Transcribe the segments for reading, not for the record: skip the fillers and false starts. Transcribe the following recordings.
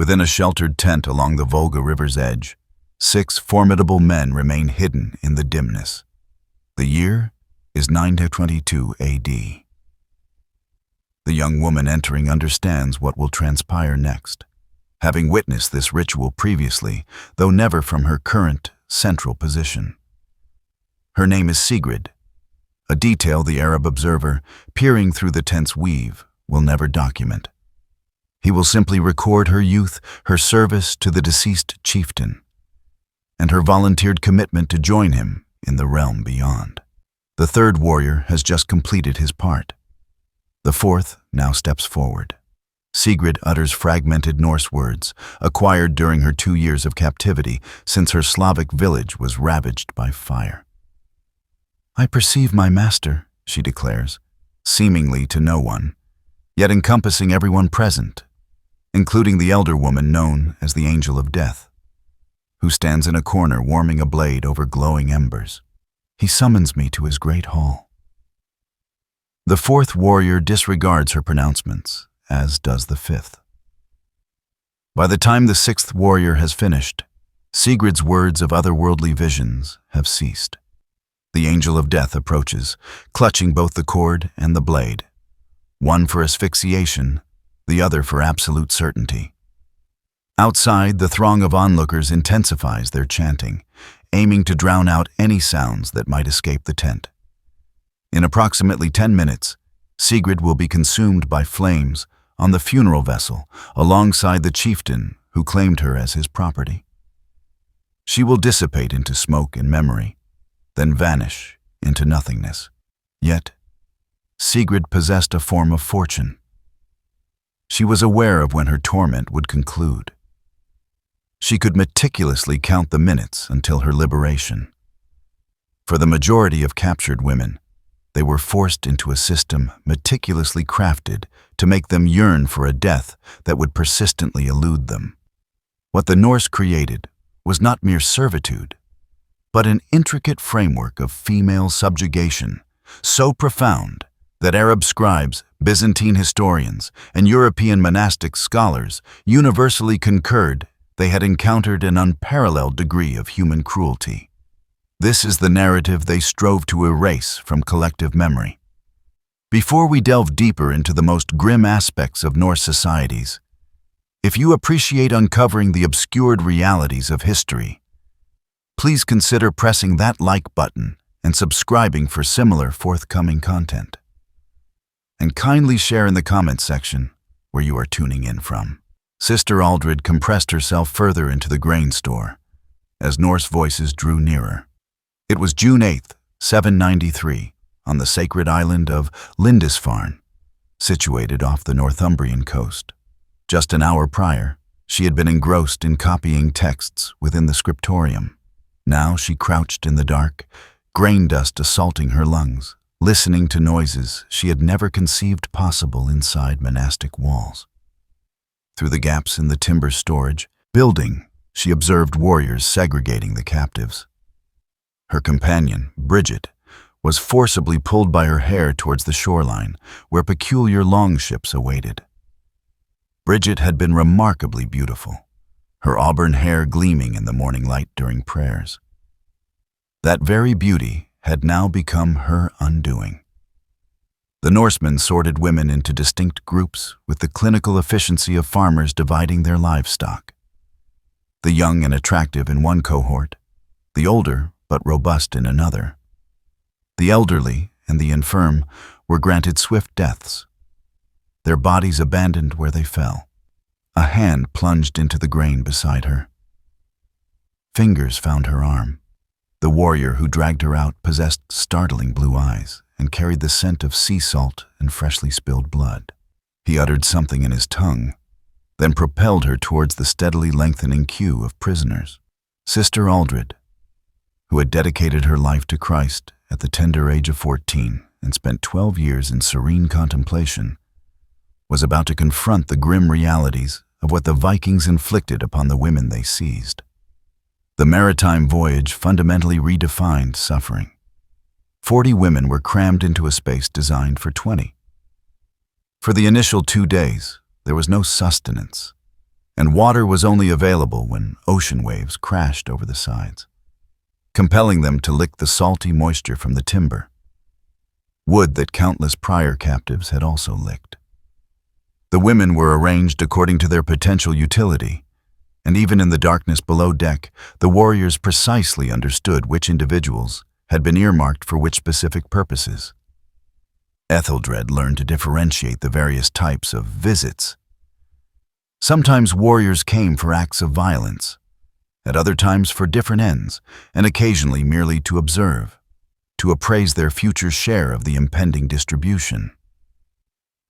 Within a sheltered tent along the Volga River's edge, 6 formidable men remain hidden in the dimness. The year is 922 AD. The young woman entering understands what will transpire next, having witnessed this ritual previously, though never from her current, central position. Her name is Sigrid, a detail the Arab observer, peering through the tent's weave, will never document. He will simply record her youth, her service to the deceased chieftain, and her volunteered commitment to join him in the realm beyond. The third warrior has just completed his part. The fourth now steps forward. Sigrid utters fragmented Norse words, acquired during her 2 years of captivity, since her Slavic village was ravaged by fire. "I perceive my master," she declares, seemingly to no one, yet encompassing everyone present, including the elder woman known as the Angel of Death, who stands in a corner warming a blade over glowing embers. "He summons me to his great hall." The fourth warrior disregards her pronouncements, as does the fifth. By the time the sixth warrior has finished, Sigrid's words of otherworldly visions have ceased. The Angel of Death approaches, clutching both the cord and the blade, one for asphyxiation, the other for absolute certainty. Outside, the throng of onlookers intensifies their chanting, aiming to drown out any sounds that might escape the tent. In approximately 10 minutes, Sigrid will be consumed by flames on the funeral vessel alongside the chieftain who claimed her as his property. She will dissipate into smoke and memory, then vanish into nothingness. Yet, Sigrid possessed a form of fortune. She was aware of when her torment would conclude. She could meticulously count the minutes until her liberation. For the majority of captured women, they were forced into a system meticulously crafted to make them yearn for a death that would persistently elude them. What the Norse created was not mere servitude, but an intricate framework of female subjugation, so profound that Arab scribes, Byzantine historians, and European monastic scholars universally concurred they had encountered an unparalleled degree of human cruelty. This is the narrative they strove to erase from collective memory. Before we delve deeper into the most grim aspects of Norse societies, if you appreciate uncovering the obscured realities of history, please consider pressing that like button and subscribing for similar forthcoming content. And kindly share in the comments section where you are tuning in from. Sister Aldred compressed herself further into the grain store as Norse voices drew nearer. It was June 8th, 793, on the sacred island of Lindisfarne, situated off the Northumbrian coast. Just an hour prior, she had been engrossed in copying texts within the scriptorium. Now she crouched in the dark, grain dust assaulting her lungs, listening to noises she had never conceived possible inside monastic walls. Through the gaps in the timber storage building, she observed warriors segregating the captives. Her companion, Bridget, was forcibly pulled by her hair towards the shoreline, where peculiar longships awaited. Bridget had been remarkably beautiful, her auburn hair gleaming in the morning light during prayers. That very beauty had now become her undoing. The Norsemen sorted women into distinct groups, with the clinical efficiency of farmers dividing their livestock. The young and attractive in one cohort, the older but robust in another. The elderly and the infirm were granted swift deaths, their bodies abandoned where they fell. A hand plunged into the grain beside her. Fingers found her arm. The warrior who dragged her out possessed startling blue eyes and carried the scent of sea salt and freshly spilled blood. He uttered something in his tongue, then propelled her towards the steadily lengthening queue of prisoners. Sister Aldred, who had dedicated her life to Christ at the tender age of 14 and spent 12 years in serene contemplation, was about to confront the grim realities of what the Vikings inflicted upon the women they seized. The maritime voyage fundamentally redefined suffering. 40 women were crammed into a space designed for 20. For the initial 2 days, there was no sustenance. and water was only available when ocean waves crashed over the sides, compelling them to lick the salty moisture from the timber, wood that countless prior captives had also licked. The women were arranged according to their potential utility, and even in the darkness below deck, the warriors precisely understood which individuals had been earmarked for which specific purposes. Ethelred learned to differentiate the various types of visits. Sometimes warriors came for acts of violence, at other times for different ends, and occasionally merely to observe, to appraise their future share of the impending distribution.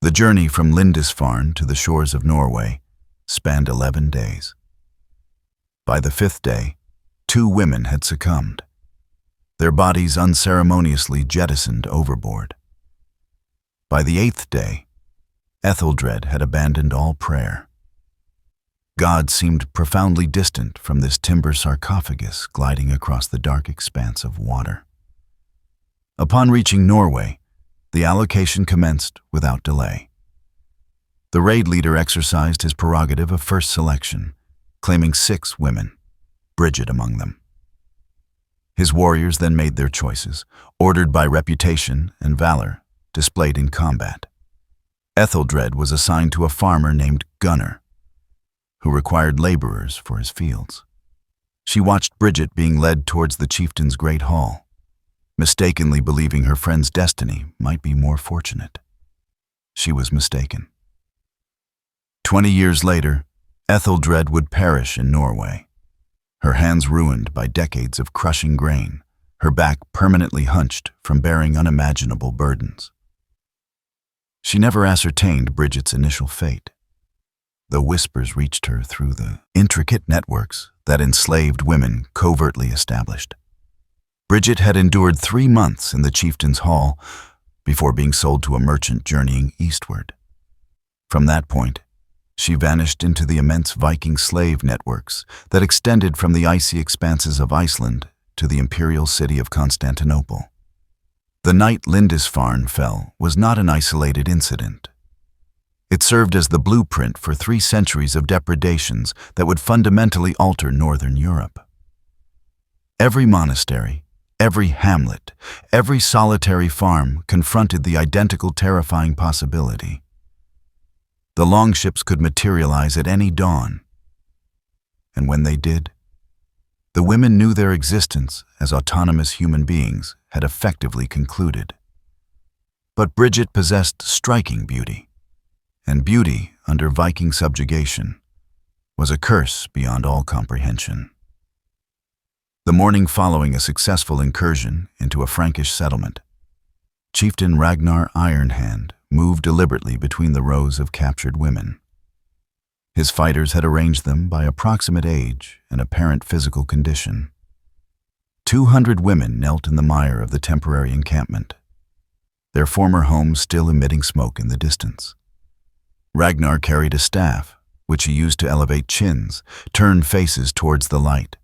The journey from Lindisfarne to the shores of Norway spanned 11 days. By the 5th day, 2 women had succumbed, their bodies unceremoniously jettisoned overboard. By the 8th day, Ethelred had abandoned all prayer. God seemed profoundly distant from this timber sarcophagus gliding across the dark expanse of water. Upon reaching Norway, the allocation commenced without delay. The raid leader exercised his prerogative of first selection, claiming 6 women, Bridget among them. His warriors then made their choices, ordered by reputation and valor displayed in combat. Ethelred was assigned to a farmer named Gunnar, who required laborers for his fields. She watched Bridget being led towards the chieftain's great hall, mistakenly believing her friend's destiny might be more fortunate. She was mistaken. 20 years later, Ethelred would perish in Norway, her hands ruined by decades of crushing grain, her back permanently hunched from bearing unimaginable burdens. She never ascertained Bridget's initial fate, though whispers reached her through the intricate networks that enslaved women covertly established. Bridget had endured 3 months in the chieftain's hall before being sold to a merchant journeying eastward. From that point, she vanished into the immense Viking slave networks that extended from the icy expanses of Iceland to the imperial city of Constantinople. The night Lindisfarne fell was not an isolated incident. It served as the blueprint for 3 centuries of depredations that would fundamentally alter northern Europe. Every monastery, every hamlet, every solitary farm confronted the identical terrifying possibility. The longships could materialize at any dawn, and when they did, the women knew their existence as autonomous human beings had effectively concluded. But Bridget possessed striking beauty, and beauty under Viking subjugation was a curse beyond all comprehension. The morning following a successful incursion into a Frankish settlement, Chieftain Ragnar Ironhand moved deliberately between the rows of captured women. His fighters had arranged them by approximate age and apparent physical condition. 200 women knelt in the mire of the temporary encampment, their former homes still emitting smoke in the distance. Ragnar carried a staff, which he used to elevate chins, turn faces towards the light,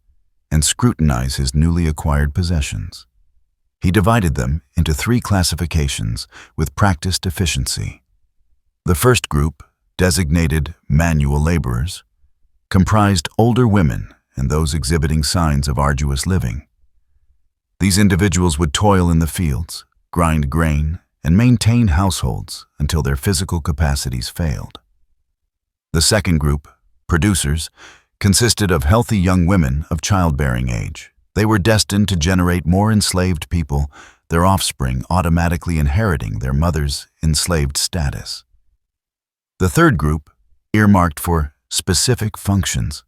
and scrutinize his newly acquired possessions. He divided them into 3 classifications with practiced efficiency. The first group, designated manual laborers, comprised older women and those exhibiting signs of arduous living. These individuals would toil in the fields, grind grain, and maintain households until their physical capacities failed. The second group, producers, consisted of healthy young women of childbearing age. They were destined to generate more enslaved people, their offspring automatically inheriting their mother's enslaved status. The third group, earmarked for specific functions,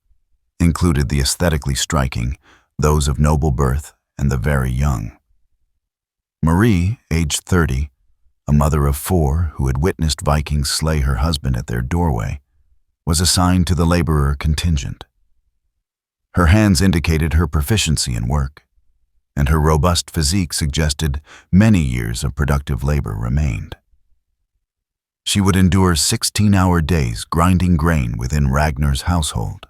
included the aesthetically striking, those of noble birth, and the very young. Marie, aged 30, a mother of 4 who had witnessed Vikings slay her husband at their doorway, was assigned to the laborer contingent. Her hands indicated her proficiency in work, and her robust physique suggested many years of productive labor remained. She would endure 16-hour days grinding grain within Ragnar's household,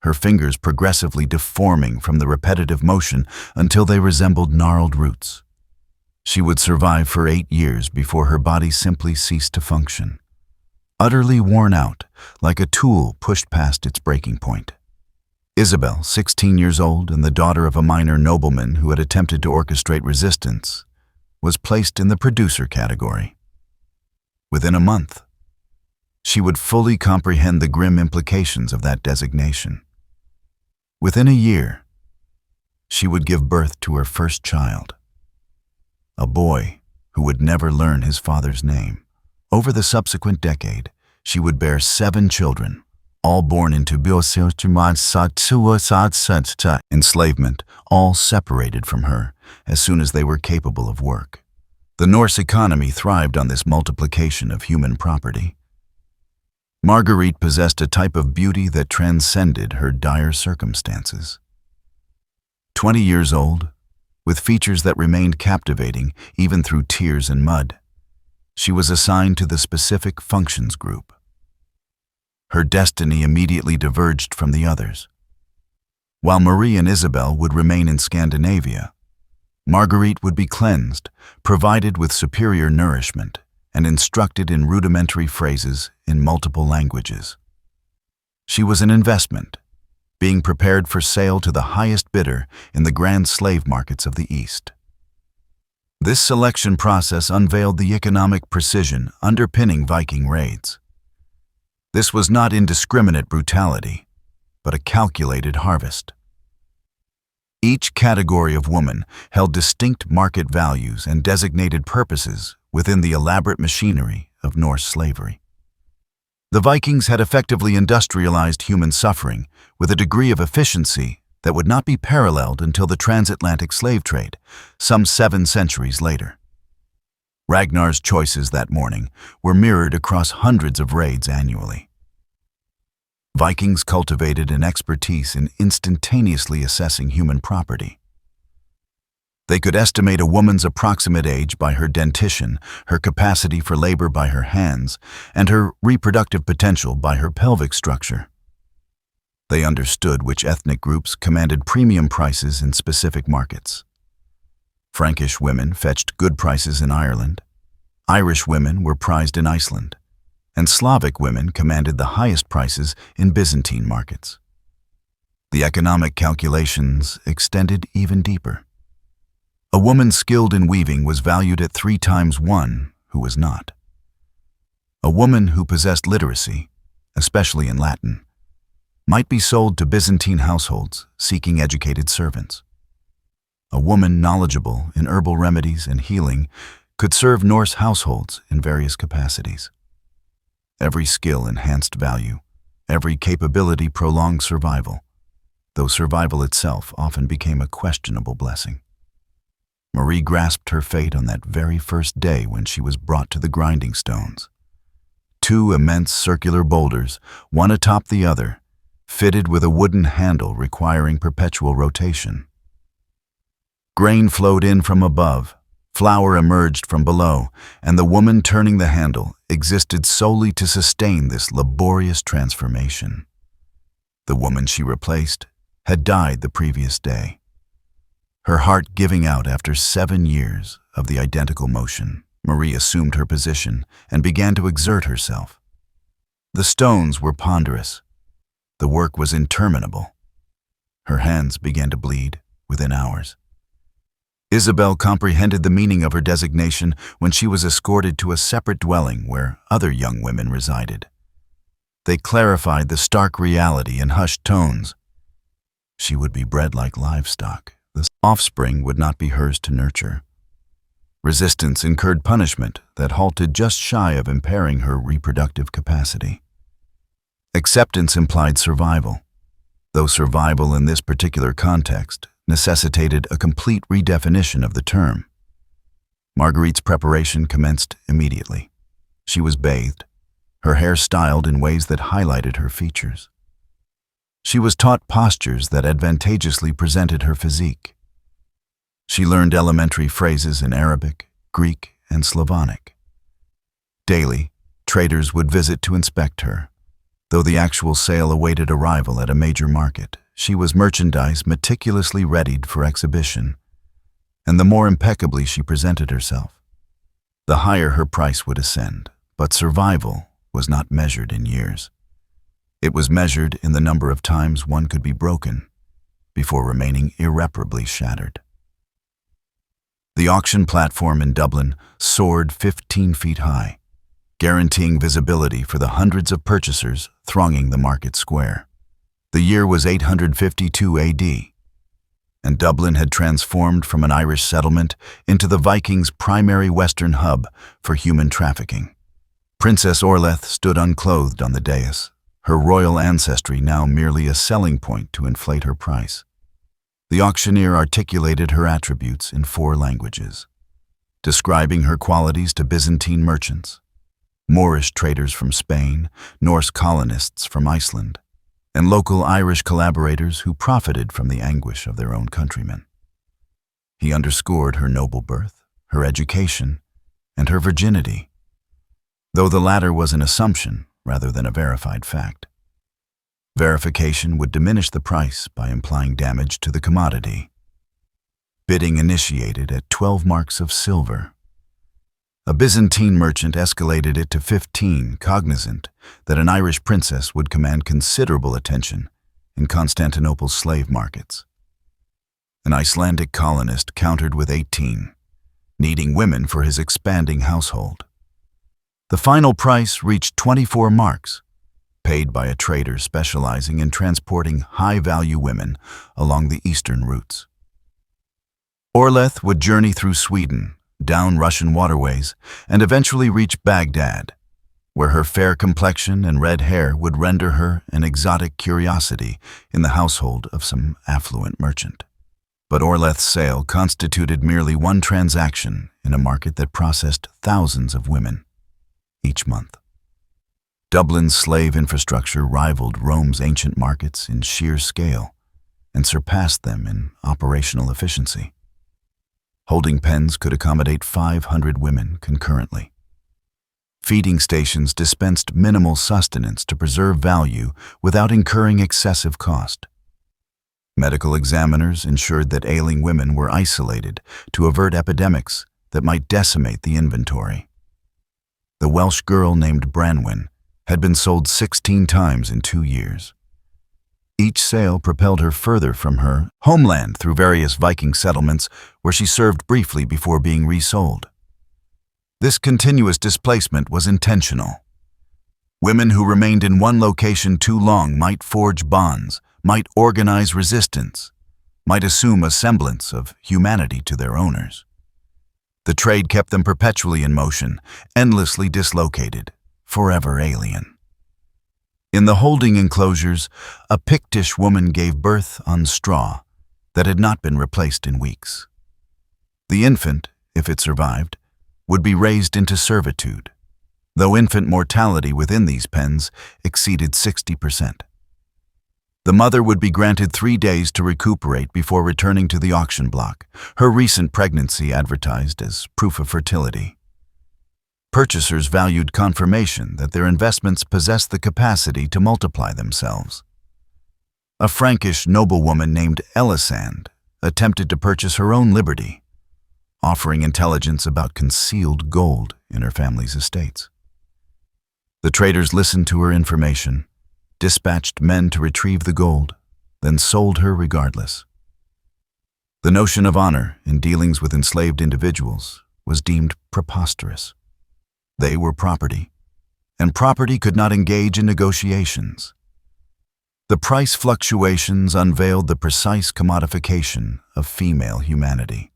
her fingers progressively deforming from the repetitive motion until they resembled gnarled roots. She would survive for 8 years before her body simply ceased to function. utterly worn out, like a tool pushed past its breaking point. Isabel, 16 years old and the daughter of a minor nobleman who had attempted to orchestrate resistance, was placed in the producer category. Within a month, she would fully comprehend the grim implications of that designation. Within a year, she would give birth to her first child, a boy who would never learn his father's name. Over the subsequent decade, she would bear 7 children, all born into enslavement, all separated from her as soon as they were capable of work. The Norse economy thrived on this multiplication of human property. Marguerite possessed a type of beauty that transcended her dire circumstances. 20 years old, with features that remained captivating even through tears and mud, she was assigned to the specific functions group. Her destiny immediately diverged from the others. While Marie and Isabel would remain in Scandinavia, Marguerite would be cleansed, provided with superior nourishment, and instructed in rudimentary phrases in multiple languages. She was an investment, being prepared for sale to the highest bidder in the grand slave markets of the East. This selection process unveiled the economic precision underpinning Viking raids. This was not indiscriminate brutality, but a calculated harvest. Each category of woman held distinct market values and designated purposes within the elaborate machinery of Norse slavery. The Vikings had effectively industrialized human suffering with a degree of efficiency that would not be paralleled until the transatlantic slave trade, some 7 centuries later. Ragnar's choices that morning were mirrored across hundreds of raids annually. Vikings cultivated an expertise in instantaneously assessing human property. They could estimate a woman's approximate age by her dentition, her capacity for labor by her hands, and her reproductive potential by her pelvic structure. They understood which ethnic groups commanded premium prices in specific markets. Frankish women fetched good prices in Ireland, Irish women were prized in Iceland, and Slavic women commanded the highest prices in Byzantine markets. The economic calculations extended even deeper. A woman skilled in weaving was valued at 3 times one who was not. A woman who possessed literacy, especially in Latin, might be sold to Byzantine households seeking educated servants. A woman knowledgeable in herbal remedies and healing could serve Norse households in various capacities. Every skill enhanced value, every capability prolonged survival, though survival itself often became a questionable blessing. Marie grasped her fate on that very first day when she was brought to the grinding stones. 2 immense circular boulders, one atop the other, fitted with a wooden handle requiring perpetual rotation. Grain flowed in from above, flour emerged from below, and the woman turning the handle existed solely to sustain this laborious transformation. The woman she replaced had died the previous day, her heart giving out after 7 years of the identical motion. Marie assumed her position and began to exert herself. The stones were ponderous. The work was interminable. Her hands began to bleed within hours. Isabel comprehended the meaning of her designation when she was escorted to a separate dwelling where other young women resided. They clarified the stark reality in hushed tones. She would be bred like livestock. The offspring would not be hers to nurture. Resistance incurred punishment that halted just shy of impairing her reproductive capacity. Acceptance implied survival, though survival in this particular context necessitated a complete redefinition of the term. Marguerite's preparation commenced immediately. She was bathed, her hair styled in ways that highlighted her features. She was taught postures that advantageously presented her physique. She learned elementary phrases in Arabic, Greek, and Slavonic. Daily, traders would visit to inspect her. Though the actual sale awaited arrival at a major market, she was merchandise meticulously readied for exhibition, and the more impeccably she presented herself, the higher her price would ascend. But survival was not measured in years. It was measured in the number of times one could be broken before remaining irreparably shattered. The auction platform in Dublin soared 15 feet high, guaranteeing visibility for the hundreds of purchasers thronging the market square. The year was 852 AD, and Dublin had transformed from an Irish settlement into the Vikings' primary western hub for human trafficking. Princess Orleth stood unclothed on the dais, her royal ancestry now merely a selling point to inflate her price. The auctioneer articulated her attributes in 4 languages, describing her qualities to Byzantine merchants, Moorish traders from Spain, Norse colonists from Iceland, and local Irish collaborators who profited from the anguish of their own countrymen. He underscored her noble birth, her education, and her virginity, though the latter was an assumption rather than a verified fact. Verification would diminish the price by implying damage to the commodity. Bidding initiated at 12 marks of silver. A Byzantine merchant escalated it to 15, cognizant that an Irish princess would command considerable attention in Constantinople's slave markets. An Icelandic colonist countered with 18, needing women for his expanding household. The final price reached 24 marks, paid by a trader specializing in transporting high-value women along the eastern routes. Orleth would journey through Sweden, down Russian waterways, and eventually reach Baghdad, where her fair complexion and red hair would render her an exotic curiosity in the household of some affluent merchant. But Orleth's sale constituted merely one transaction in a market that processed thousands of women each month. Dublin's slave infrastructure rivaled Rome's ancient markets in sheer scale and surpassed them in operational efficiency. Holding pens could accommodate 500 women concurrently. Feeding stations dispensed minimal sustenance to preserve value without incurring excessive cost. Medical examiners ensured that ailing women were isolated to avert epidemics that might decimate the inventory. The Welsh girl named Branwen had been sold 16 times in 2 years. Each sale propelled her further from her homeland through various Viking settlements where she served briefly before being resold. This continuous displacement was intentional. Women who remained in one location too long might forge bonds, might organize resistance, might assume a semblance of humanity to their owners. The trade kept them perpetually in motion, endlessly dislocated, forever alien. In the holding enclosures, a Pictish woman gave birth on straw that had not been replaced in weeks. The infant, if it survived, would be raised into servitude, though infant mortality within these pens exceeded 60%. The mother would be granted 3 days to recuperate before returning to the auction block, her recent pregnancy advertised as proof of fertility. Purchasers valued confirmation that their investments possessed the capacity to multiply themselves. A Frankish noblewoman named Elisande attempted to purchase her own liberty, offering intelligence about concealed gold in her family's estates. The traders listened to her information, dispatched men to retrieve the gold, then sold her regardless. The notion of honor in dealings with enslaved individuals was deemed preposterous. They were property, and property could not engage in negotiations. The price fluctuations unveiled the precise commodification of female humanity.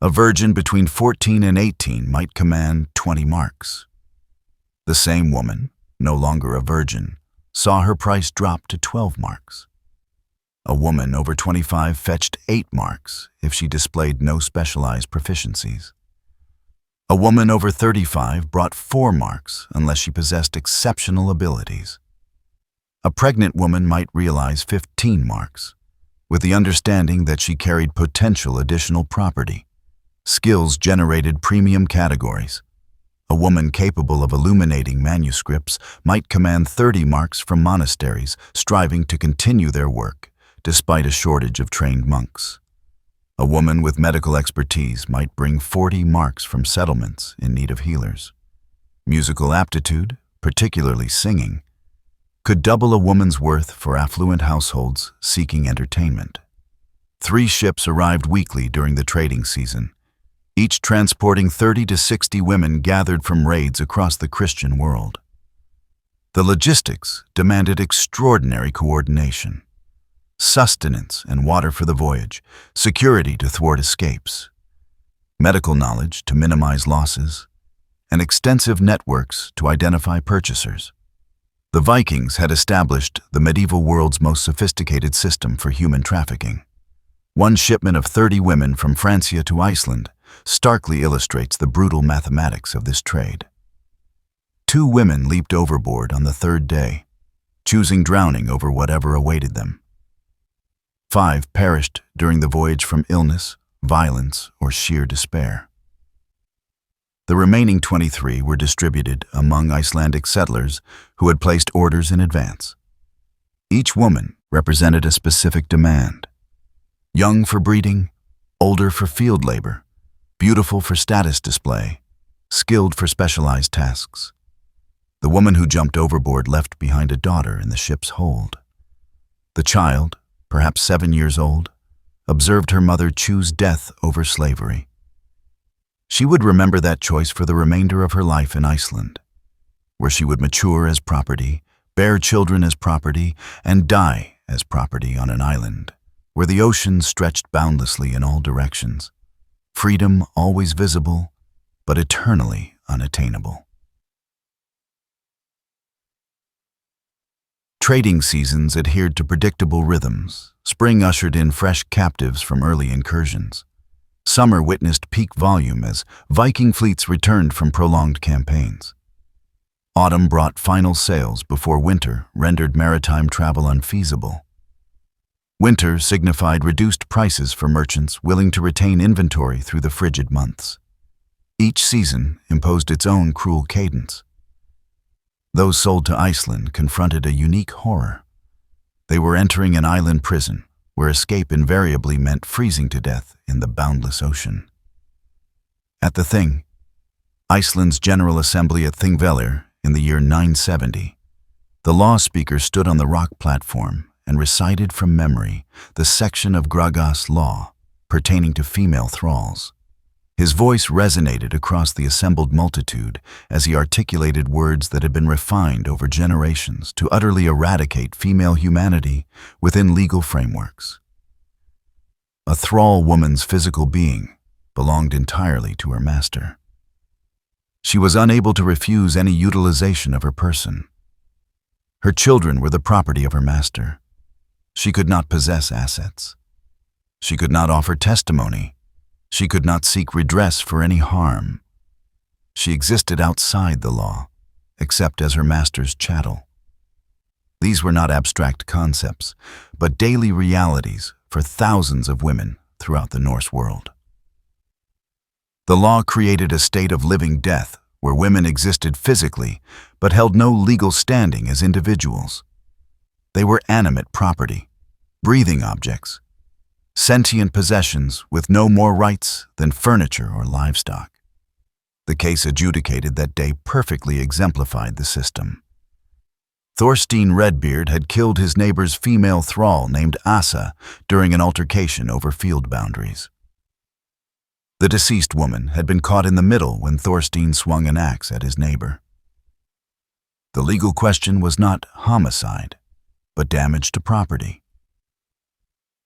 A virgin between 14 and 18 might command 20 marks. The same woman, no longer a virgin, saw her price drop to 12 marks. A woman over 25 fetched 8 marks if she displayed no specialized proficiencies. A woman over 35 brought 4 marks unless she possessed exceptional abilities. A pregnant woman might realize 15 marks, with the understanding that she carried potential additional property. Skills generated premium categories. A woman capable of illuminating manuscripts might command 30 marks from monasteries striving to continue their work despite a shortage of trained monks. A woman with medical expertise might bring 40 marks from settlements in need of healers. Musical aptitude, particularly singing, could double a woman's worth for affluent households seeking entertainment. 3 ships arrived weekly during the trading season, each transporting 30 to 60 women gathered from raids across the Christian world. The logistics demanded extraordinary coordination: sustenance and water for the voyage, security to thwart escapes, medical knowledge to minimize losses, and extensive networks to identify purchasers. The Vikings had established the medieval world's most sophisticated system for human trafficking. One shipment of 30 women from Francia to Iceland starkly illustrates the brutal mathematics of this trade. 2 women leaped overboard on the 3rd day, choosing drowning over whatever awaited them. 5 perished during the voyage from illness, violence, or sheer despair. The remaining 23 were distributed among Icelandic settlers who had placed orders in advance. Each woman represented a specific demand: young for breeding, older for field labor, beautiful for status display, skilled for specialized tasks. The woman who jumped overboard left behind a daughter in the ship's hold. The child, perhaps 7 years old, observed her mother choose death over slavery. She would remember that choice for the remainder of her life in Iceland, where she would mature as property, bear children as property, and die as property on an island where the ocean stretched boundlessly in all directions, freedom always visible, but eternally unattainable. Trading seasons adhered to predictable rhythms. Spring ushered in fresh captives from early incursions. Summer witnessed peak volume as Viking fleets returned from prolonged campaigns. Autumn brought final sales before winter rendered maritime travel unfeasible. Winter signified reduced prices for merchants willing to retain inventory through the frigid months. Each season imposed its own cruel cadence. Those sold to Iceland confronted a unique horror. They were entering an island prison, where escape invariably meant freezing to death in the boundless ocean. At the Thing, Iceland's General Assembly at Thingvellir in the year 970, the law speaker stood on the rock platform and recited from memory the section of Graga's law pertaining to female thralls. His voice resonated across the assembled multitude as he articulated words that had been refined over generations to utterly eradicate female humanity within legal frameworks. A thrall woman's physical being belonged entirely to her master. She was unable to refuse any utilization of her person. Her children were the property of her master. She could not possess assets. She could not offer testimony. She could not seek redress for any harm. She existed outside the law, except as her master's chattel. These were not abstract concepts, but daily realities for thousands of women throughout the Norse world. The law created a state of living death where women existed physically but held no legal standing as individuals. They were animate property, breathing objects, sentient possessions with no more rights than furniture or livestock. The case adjudicated that day perfectly exemplified the system. Thorstein Redbeard had killed his neighbor's female thrall named Asa during an altercation over field boundaries. The deceased woman had been caught in the middle when Thorstein swung an axe at his neighbor. The legal question was not homicide, but damage to property.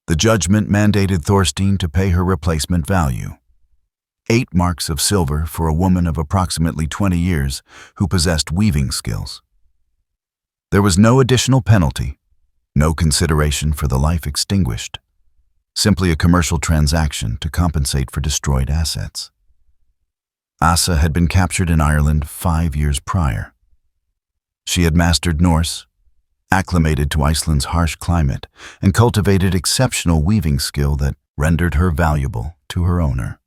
The judgment mandated Thorstein to pay her replacement value: 8 marks of silver for a woman of approximately 20 years who possessed weaving skills. There was no additional penalty, no consideration for the life extinguished, simply a commercial transaction to compensate for destroyed assets. Asa had been captured in Ireland 5 years prior. She had mastered Norse, acclimated to Iceland's harsh climate, and cultivated exceptional weaving skill that rendered her valuable to her owner.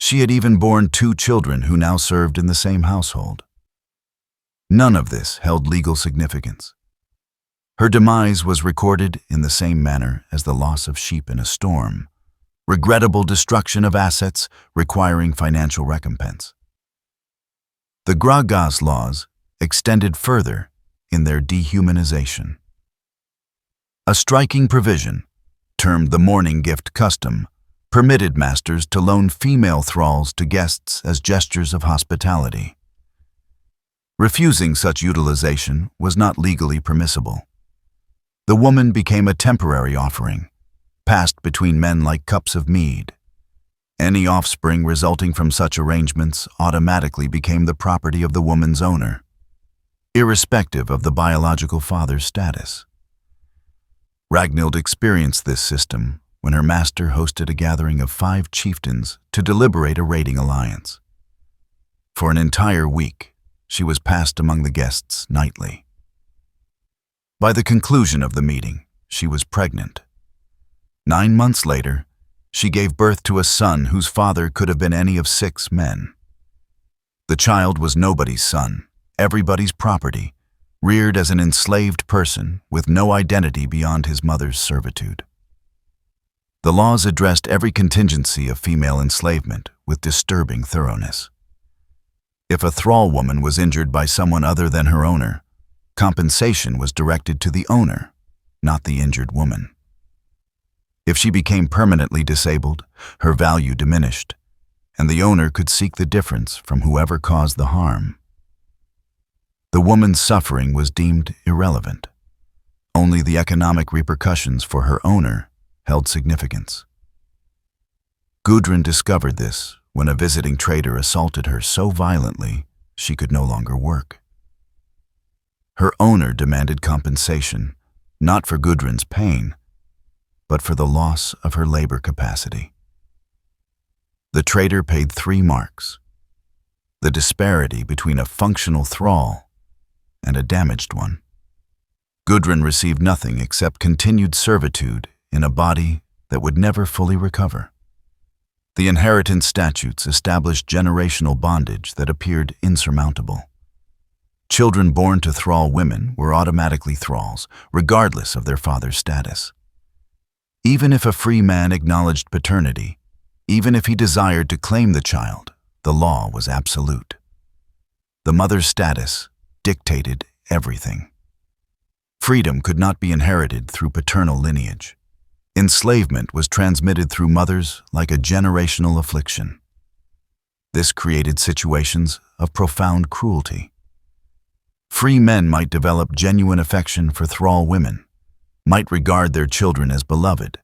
She had even borne 2 children who now served in the same household. None of this held legal significance. Her demise was recorded in the same manner as the loss of sheep in a storm: regrettable destruction of assets requiring financial recompense. The Gragas laws extended further in their dehumanization. A striking provision, termed the morning gift custom, permitted masters to loan female thralls to guests as gestures of hospitality. Refusing such utilization was not legally permissible. The woman became a temporary offering, passed between men like cups of mead. Any offspring resulting from such arrangements automatically became the property of the woman's owner, irrespective of the biological father's status. Ragnhild experienced this system when her master hosted a gathering of 5 chieftains to deliberate a raiding alliance. For an entire week, she was passed among the guests nightly. By the conclusion of the meeting, she was pregnant. 9 months later, she gave birth to a son whose father could have been any of 6 men. The child was nobody's son, everybody's property, reared as an enslaved person with no identity beyond his mother's servitude. The laws addressed every contingency of female enslavement with disturbing thoroughness. If a thrall woman was injured by someone other than her owner, compensation was directed to the owner, not the injured woman. If she became permanently disabled, her value diminished, and the owner could seek the difference from whoever caused the harm. The woman's suffering was deemed irrelevant. Only the economic repercussions for her owner held significance. Gudrun discovered this when a visiting trader assaulted her so violently she could no longer work. Her owner demanded compensation, not for Gudrun's pain, but for the loss of her labor capacity. The trader paid 3 marks. The disparity between a functional thrall and a damaged one. Gudrun received nothing except continued servitude in a body that would never fully recover. The inheritance statutes established generational bondage that appeared insurmountable. Children born to thrall women were automatically thralls, regardless of their father's status. Even if a free man acknowledged paternity, even if he desired to claim the child, the law was absolute. The mother's status dictated everything. Freedom could not be inherited through paternal lineage. Enslavement was transmitted through mothers like a generational affliction. This created situations of profound cruelty. Free men might develop genuine affection for thrall women, might regard their children as beloved,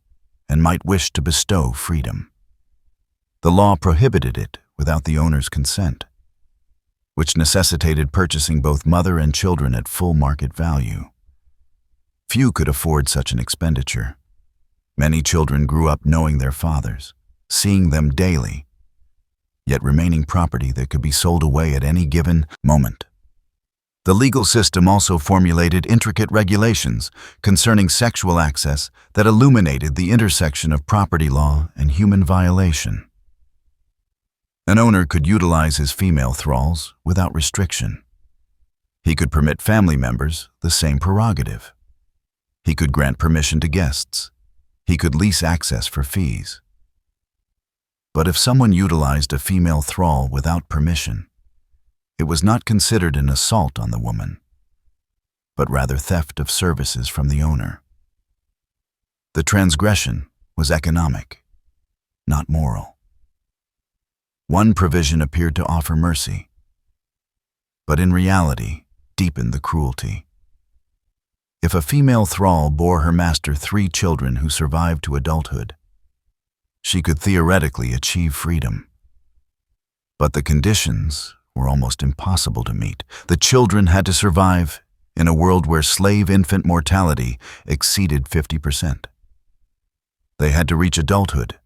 and might wish to bestow freedom. The law prohibited it without the owner's consent, which necessitated purchasing both mother and children at full market value. Few could afford such an expenditure. Many children grew up knowing their fathers, seeing them daily, yet remaining property that could be sold away at any given moment. The legal system also formulated intricate regulations concerning sexual access that illuminated the intersection of property law and human violation. An owner could utilize his female thralls without restriction. He could permit family members the same prerogative. He could grant permission to guests. He could lease access for fees. But if someone utilized a female thrall without permission, it was not considered an assault on the woman, but rather theft of services from the owner. The transgression was economic, not moral. One provision appeared to offer mercy, but in reality deepened the cruelty. If a female thrall bore her master 3 children who survived to adulthood, she could theoretically achieve freedom. But the conditions were almost impossible to meet. The children had to survive in a world where slave infant mortality exceeded 50%. They had to reach adulthood,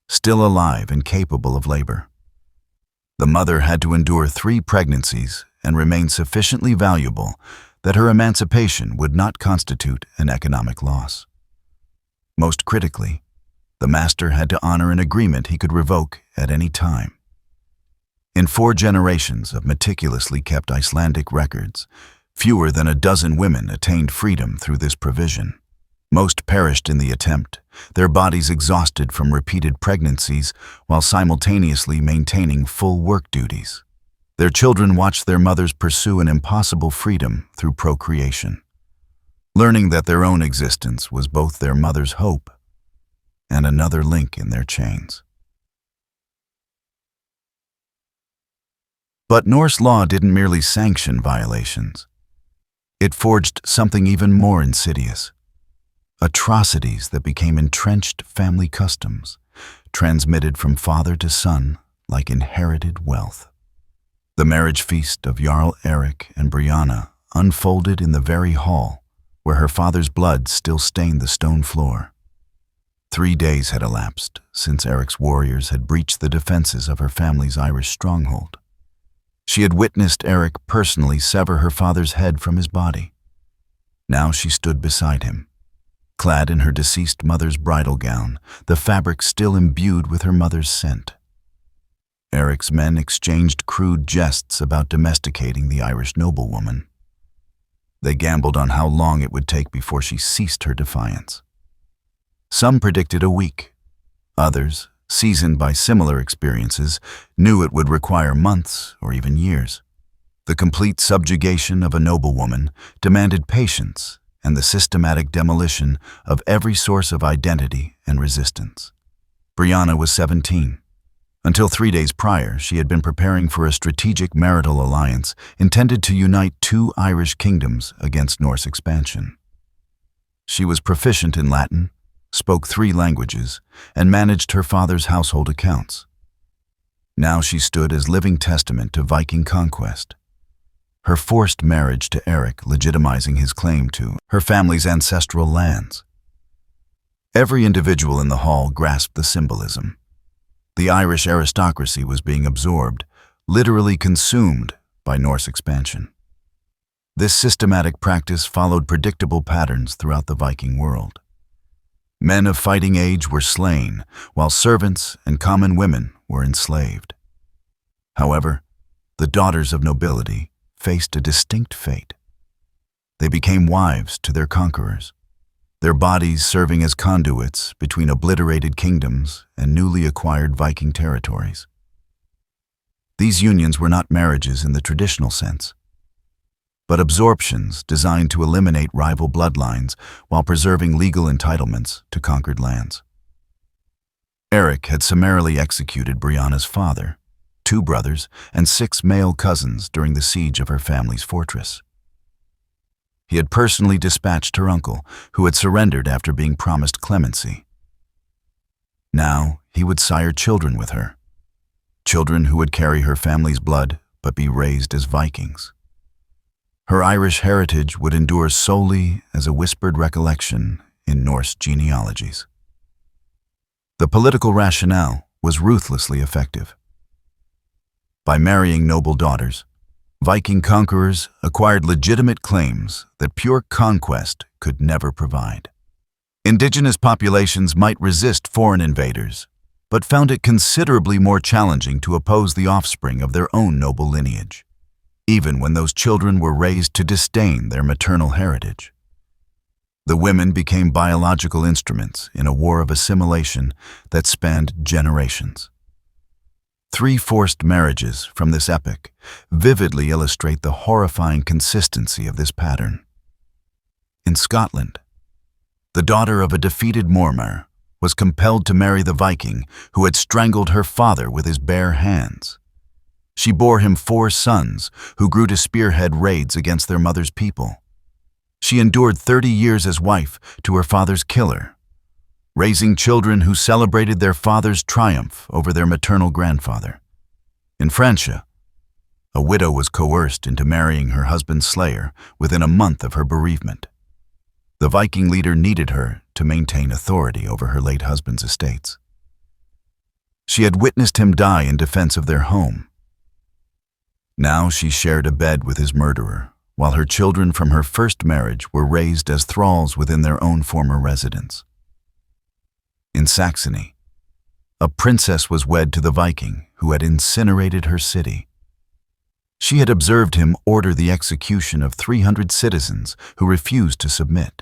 still alive and capable of labor. The mother had to endure 3 pregnancies and remain sufficiently valuable that her emancipation would not constitute an economic loss. Most critically, the master had to honor an agreement he could revoke at any time. In 4 generations of meticulously kept Icelandic records, fewer than a dozen women attained freedom through this provision. Most perished in the attempt, their bodies exhausted from repeated pregnancies while simultaneously maintaining full work duties. Their children watched their mothers pursue an impossible freedom through procreation, learning that their own existence was both their mother's hope and another link in their chains. But Norse law didn't merely sanction violations. It forged something even more insidious: atrocities that became entrenched family customs, transmitted from father to son like inherited wealth. The marriage feast of Jarl Erik and Brianna unfolded in the very hall where her father's blood still stained the stone floor. 3 days had elapsed since Erik's warriors had breached the defenses of her family's Irish stronghold. She had witnessed Erik personally sever her father's head from his body. Now she stood beside him, clad in her deceased mother's bridal gown, the fabric still imbued with her mother's scent. Erik's men exchanged crude jests about domesticating the Irish noblewoman. They gambled on how long it would take before she ceased her defiance. Some predicted a week. Others, seasoned by similar experiences, knew it would require months or even years. The complete subjugation of a noblewoman demanded patience and the systematic demolition of every source of identity and resistance. Brianna was 17. Until 3 days prior, she had been preparing for a strategic marital alliance intended to unite 2 Irish kingdoms against Norse expansion. She was proficient in Latin, spoke 3 languages, and managed her father's household accounts. Now she stood as living testament to Viking conquest, her forced marriage to Erik legitimizing his claim to her family's ancestral lands. Every individual in the hall grasped the symbolism. The Irish aristocracy was being absorbed, literally consumed, by Norse expansion. This systematic practice followed predictable patterns throughout the Viking world. Men of fighting age were slain, while servants and common women were enslaved. However, the daughters of nobility faced a distinct fate. They became wives to their conquerors, their bodies serving as conduits between obliterated kingdoms and newly acquired Viking territories. These unions were not marriages in the traditional sense, but absorptions designed to eliminate rival bloodlines while preserving legal entitlements to conquered lands. Erik had summarily executed Brianna's father, 2 brothers, and 6 male cousins during the siege of her family's fortress. He had personally dispatched her uncle, who had surrendered after being promised clemency. Now he would sire children with her, children who would carry her family's blood but be raised as Vikings. Her Irish heritage would endure solely as a whispered recollection in Norse genealogies. The political rationale was ruthlessly effective. By marrying noble daughters, Viking conquerors acquired legitimate claims that pure conquest could never provide. Indigenous populations might resist foreign invaders, but found it considerably more challenging to oppose the offspring of their own noble lineage, even when those children were raised to disdain their maternal heritage. The women became biological instruments in a war of assimilation that spanned generations. 3 forced marriages from this epoch vividly illustrate the horrifying consistency of this pattern. In Scotland, the daughter of a defeated Mormar was compelled to marry the Viking who had strangled her father with his bare hands. She bore him 4 sons who grew to spearhead raids against their mother's people. She endured 30 years as wife to her father's killer, raising children who celebrated their father's triumph over their maternal grandfather. In Francia, a widow was coerced into marrying her husband's slayer within a month of her bereavement. The Viking leader needed her to maintain authority over her late husband's estates. She had witnessed him die in defense of their home. Now she shared a bed with his murderer, while her children from her first marriage were raised as thralls within their own former residence. In Saxony, a princess was wed to the Viking who had incinerated her city. She had observed him order the execution of 300 citizens who refused to submit.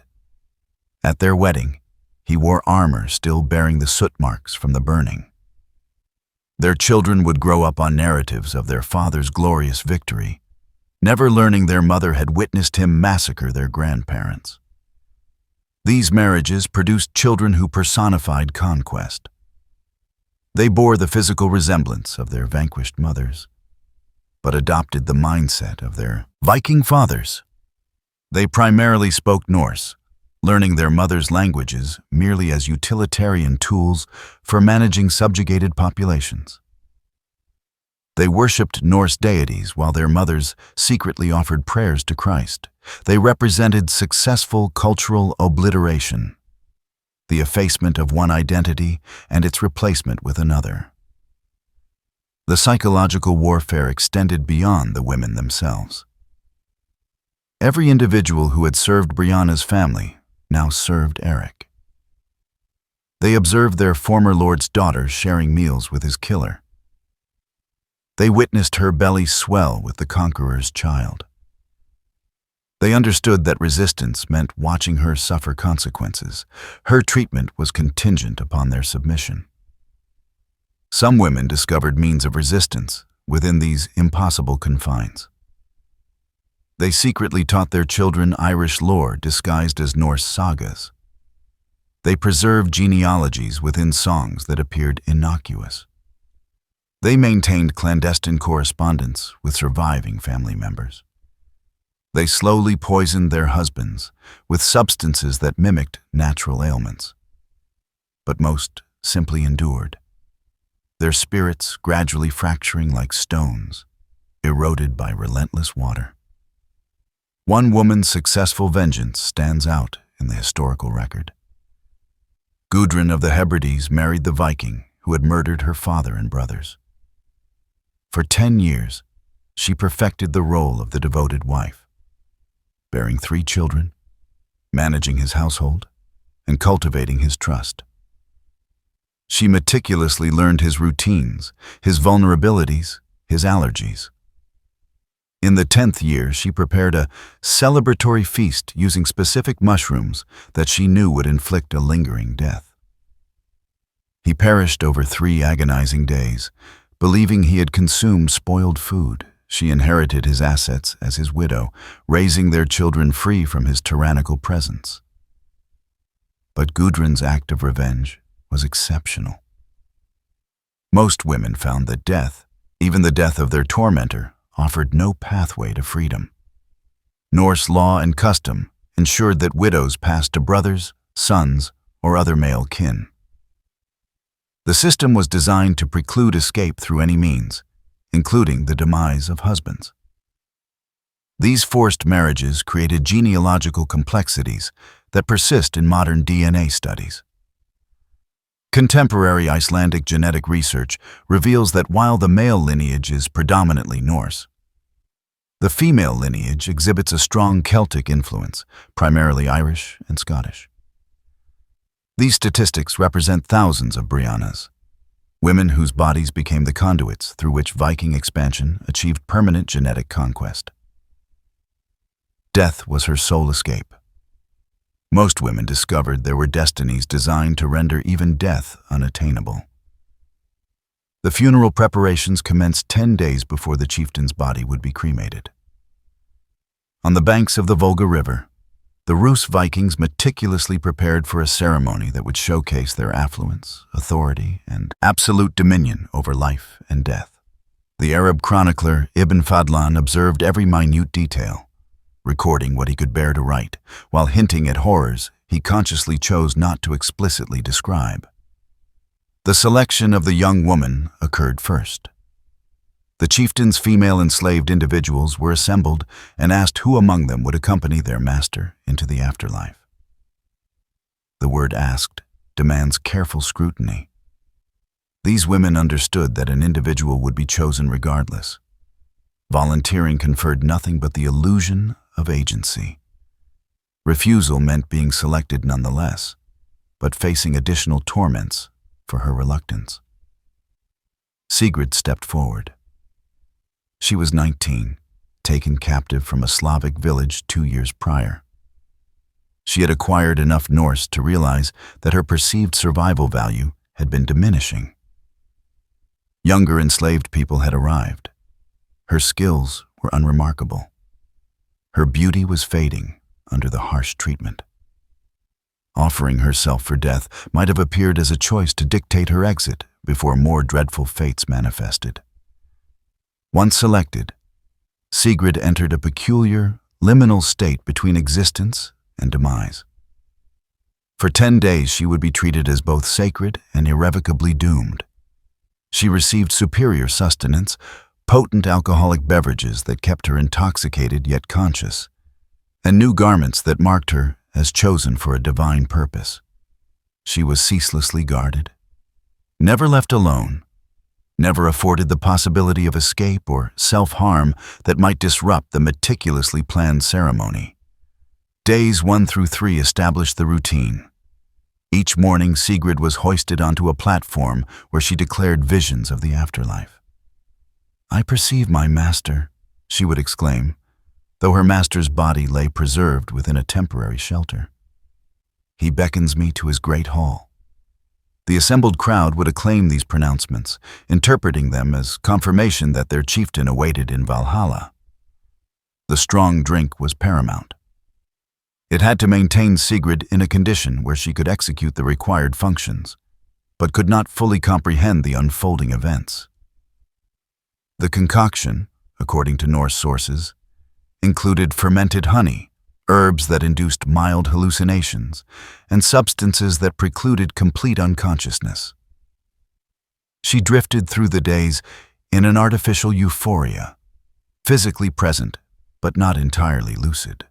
At their wedding, he wore armor still bearing the soot marks from the burning. Their children would grow up on narratives of their father's glorious victory, never learning their mother had witnessed him massacre their grandparents. These marriages produced children who personified conquest. They bore the physical resemblance of their vanquished mothers, but adopted the mindset of their Viking fathers. They primarily spoke Norse, learning their mothers' languages merely as utilitarian tools for managing subjugated populations. They worshipped Norse deities while their mothers secretly offered prayers to Christ. They represented successful cultural obliteration, the effacement of one identity and its replacement with another. The psychological warfare extended beyond the women themselves. Every individual who had served Brianna's family now served Eric. They observed their former lord's daughter sharing meals with his killer. They witnessed her belly swell with the conqueror's child. They understood that resistance meant watching her suffer consequences. Her treatment was contingent upon their submission. Some women discovered means of resistance within these impossible confines. They secretly taught their children Irish lore disguised as Norse sagas. They preserved genealogies within songs that appeared innocuous. They maintained clandestine correspondence with surviving family members. They slowly poisoned their husbands with substances that mimicked natural ailments, but most simply endured, their spirits gradually fracturing like stones, eroded by relentless water. One woman's successful vengeance stands out in the historical record. Gudrun of the Hebrides married the Viking who had murdered her father and brothers. For 10 years, she perfected the role of the devoted wife, bearing 3 children, managing his household, and cultivating his trust. She meticulously learned his routines, his vulnerabilities, his allergies. In the 10th year, she prepared a celebratory feast using specific mushrooms that she knew would inflict a lingering death. He perished over 3 agonizing days. Believing he had consumed spoiled food, she inherited his assets as his widow, raising their children free from his tyrannical presence. But Gudrun's act of revenge was exceptional. Most women found that death, even the death of their tormentor, offered no pathway to freedom. Norse law and custom ensured that widows passed to brothers, sons, or other male kin. The system was designed to preclude escape through any means, including the demise of husbands. These forced marriages created genealogical complexities that persist in modern DNA studies. Contemporary Icelandic genetic research reveals that while the male lineage is predominantly Norse, the female lineage exhibits a strong Celtic influence, primarily Irish and Scottish. These statistics represent thousands of Briannas, women whose bodies became the conduits through which Viking expansion achieved permanent genetic conquest. Death was her sole escape. Most women discovered there were destinies designed to render even death unattainable. The funeral preparations commenced 10 days before the chieftain's body would be cremated. On the banks of the Volga River, the Rus Vikings meticulously prepared for a ceremony that would showcase their affluence, authority, and absolute dominion over life and death. The Arab chronicler Ibn Fadlan observed every minute detail, recording what he could bear to write, while hinting at horrors he consciously chose not to explicitly describe. The selection of the young woman occurred first. The chieftain's female enslaved individuals were assembled and asked who among them would accompany their master into the afterlife. The word asked demands careful scrutiny. These women understood that an individual would be chosen regardless. Volunteering conferred nothing but the illusion of agency. Refusal meant being selected nonetheless, but facing additional torments for her reluctance. Sigrid stepped forward. She was 19, taken captive from a Slavic village 2 years prior. She had acquired enough Norse to realize that her perceived survival value had been diminishing. Younger enslaved people had arrived. Her skills were unremarkable. Her beauty was fading under the harsh treatment. Offering herself for death might have appeared as a choice to dictate her exit before more dreadful fates manifested. Once selected, Sigrid entered a peculiar, liminal state between existence and demise. For 10 days she would be treated as both sacred and irrevocably doomed. She received superior sustenance, potent alcoholic beverages that kept her intoxicated yet conscious, and new garments that marked her as chosen for a divine purpose. She was ceaselessly guarded, never left alone, never afforded the possibility of escape or self-harm that might disrupt the meticulously planned ceremony. Days 1 through 3 established the routine. Each morning, Sigrid was hoisted onto a platform where she declared visions of the afterlife. "I perceive my master," she would exclaim, though her master's body lay preserved within a temporary shelter. "He beckons me to his great hall." The assembled crowd would acclaim these pronouncements, interpreting them as confirmation that their chieftain awaited in Valhalla. The strong drink was paramount. It had to maintain Sigrid in a condition where she could execute the required functions, but could not fully comprehend the unfolding events. The concoction, according to Norse sources, included fermented honey, herbs that induced mild hallucinations, and substances that precluded complete unconsciousness. She drifted through the days in an artificial euphoria, physically present but not entirely lucid.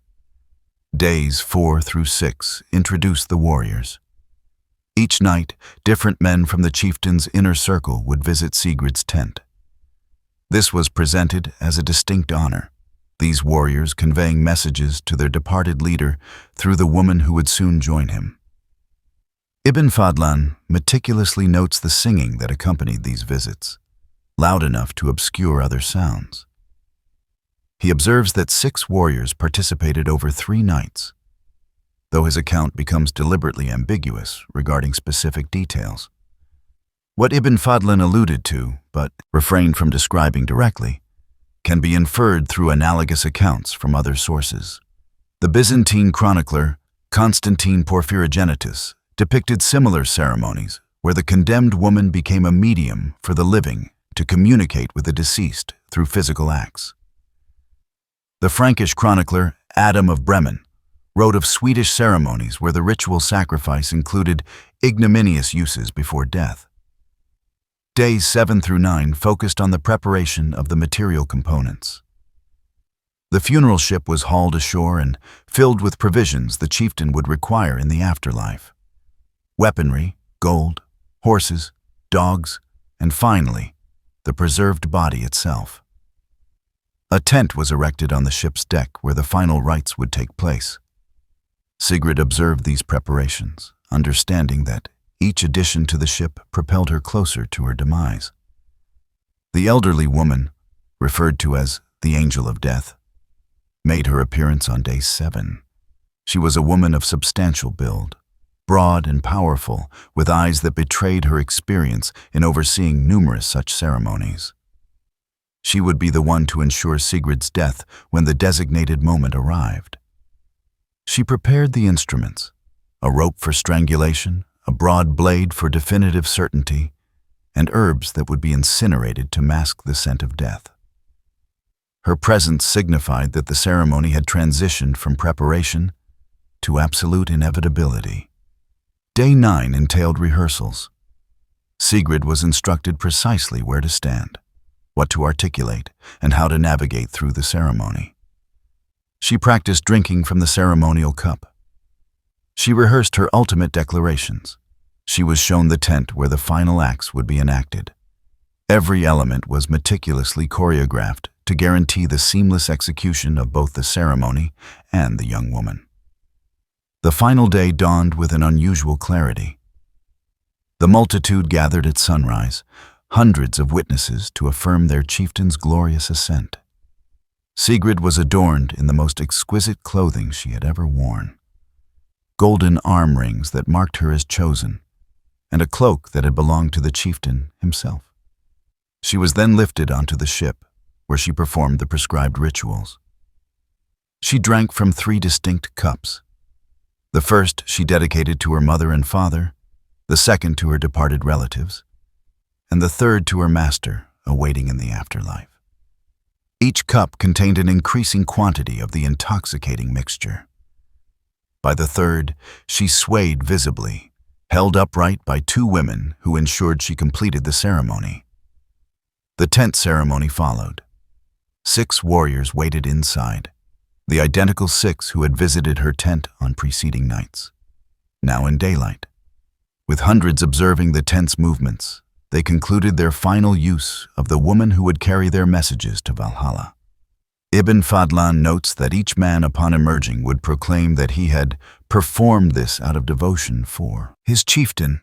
Days 4 through 6 introduced the warriors. Each night, different men from the chieftain's inner circle would visit Sigrid's tent. This was presented as a distinct honor, these warriors conveying messages to their departed leader through the woman who would soon join him. Ibn Fadlan meticulously notes the singing that accompanied these visits, loud enough to obscure other sounds. He observes that 6 warriors participated over 3 nights, though his account becomes deliberately ambiguous regarding specific details. What Ibn Fadlan alluded to, but refrained from describing directly, can be inferred through analogous accounts from other sources. The Byzantine chronicler Constantine Porphyrogenitus depicted similar ceremonies where the condemned woman became a medium for the living to communicate with the deceased through physical acts. The Frankish chronicler Adam of Bremen wrote of Swedish ceremonies where the ritual sacrifice included ignominious uses before death. Days 7 through 9 focused on the preparation of the material components. The funeral ship was hauled ashore and filled with provisions the chieftain would require in the afterlife: weaponry, gold, horses, dogs, and finally, the preserved body itself. A tent was erected on the ship's deck where the final rites would take place. Sigrid observed these preparations, understanding that each addition to the ship propelled her closer to her demise. The elderly woman, referred to as the Angel of Death, made her appearance on day 7. She was a woman of substantial build, broad and powerful, with eyes that betrayed her experience in overseeing numerous such ceremonies. She would be the one to ensure Sigrid's death when the designated moment arrived. She prepared the instruments, a rope for strangulation, a broad blade for definitive certainty, and herbs that would be incinerated to mask the scent of death. Her presence signified that the ceremony had transitioned from preparation to absolute inevitability. Day 9 entailed rehearsals. Sigrid was instructed precisely where to stand, what to articulate, and how to navigate through the ceremony. She practiced drinking from the ceremonial cup. She rehearsed her ultimate declarations. She was shown the tent where the final acts would be enacted. Every element was meticulously choreographed to guarantee the seamless execution of both the ceremony and the young woman. The final day dawned with an unusual clarity. The multitude gathered at sunrise, hundreds of witnesses to affirm their chieftain's glorious ascent. Sigrid was adorned in the most exquisite clothing she had ever worn. Golden arm rings that marked her as chosen, and a cloak that had belonged to the chieftain himself. She was then lifted onto the ship, where she performed the prescribed rituals. She drank from 3 distinct cups. The first she dedicated to her mother and father, the second to her departed relatives, and the third to her master, awaiting in the afterlife. Each cup contained an increasing quantity of the intoxicating mixture. By the third, she swayed visibly, held upright by 2 women who ensured she completed the ceremony. The tent ceremony followed. 6 warriors waited inside, the identical 6 who had visited her tent on preceding nights, now in daylight. With hundreds observing the tent's movements, they concluded their final use of the woman who would carry their messages to Valhalla. Ibn Fadlan notes that each man upon emerging would proclaim that he had performed this out of devotion for his chieftain.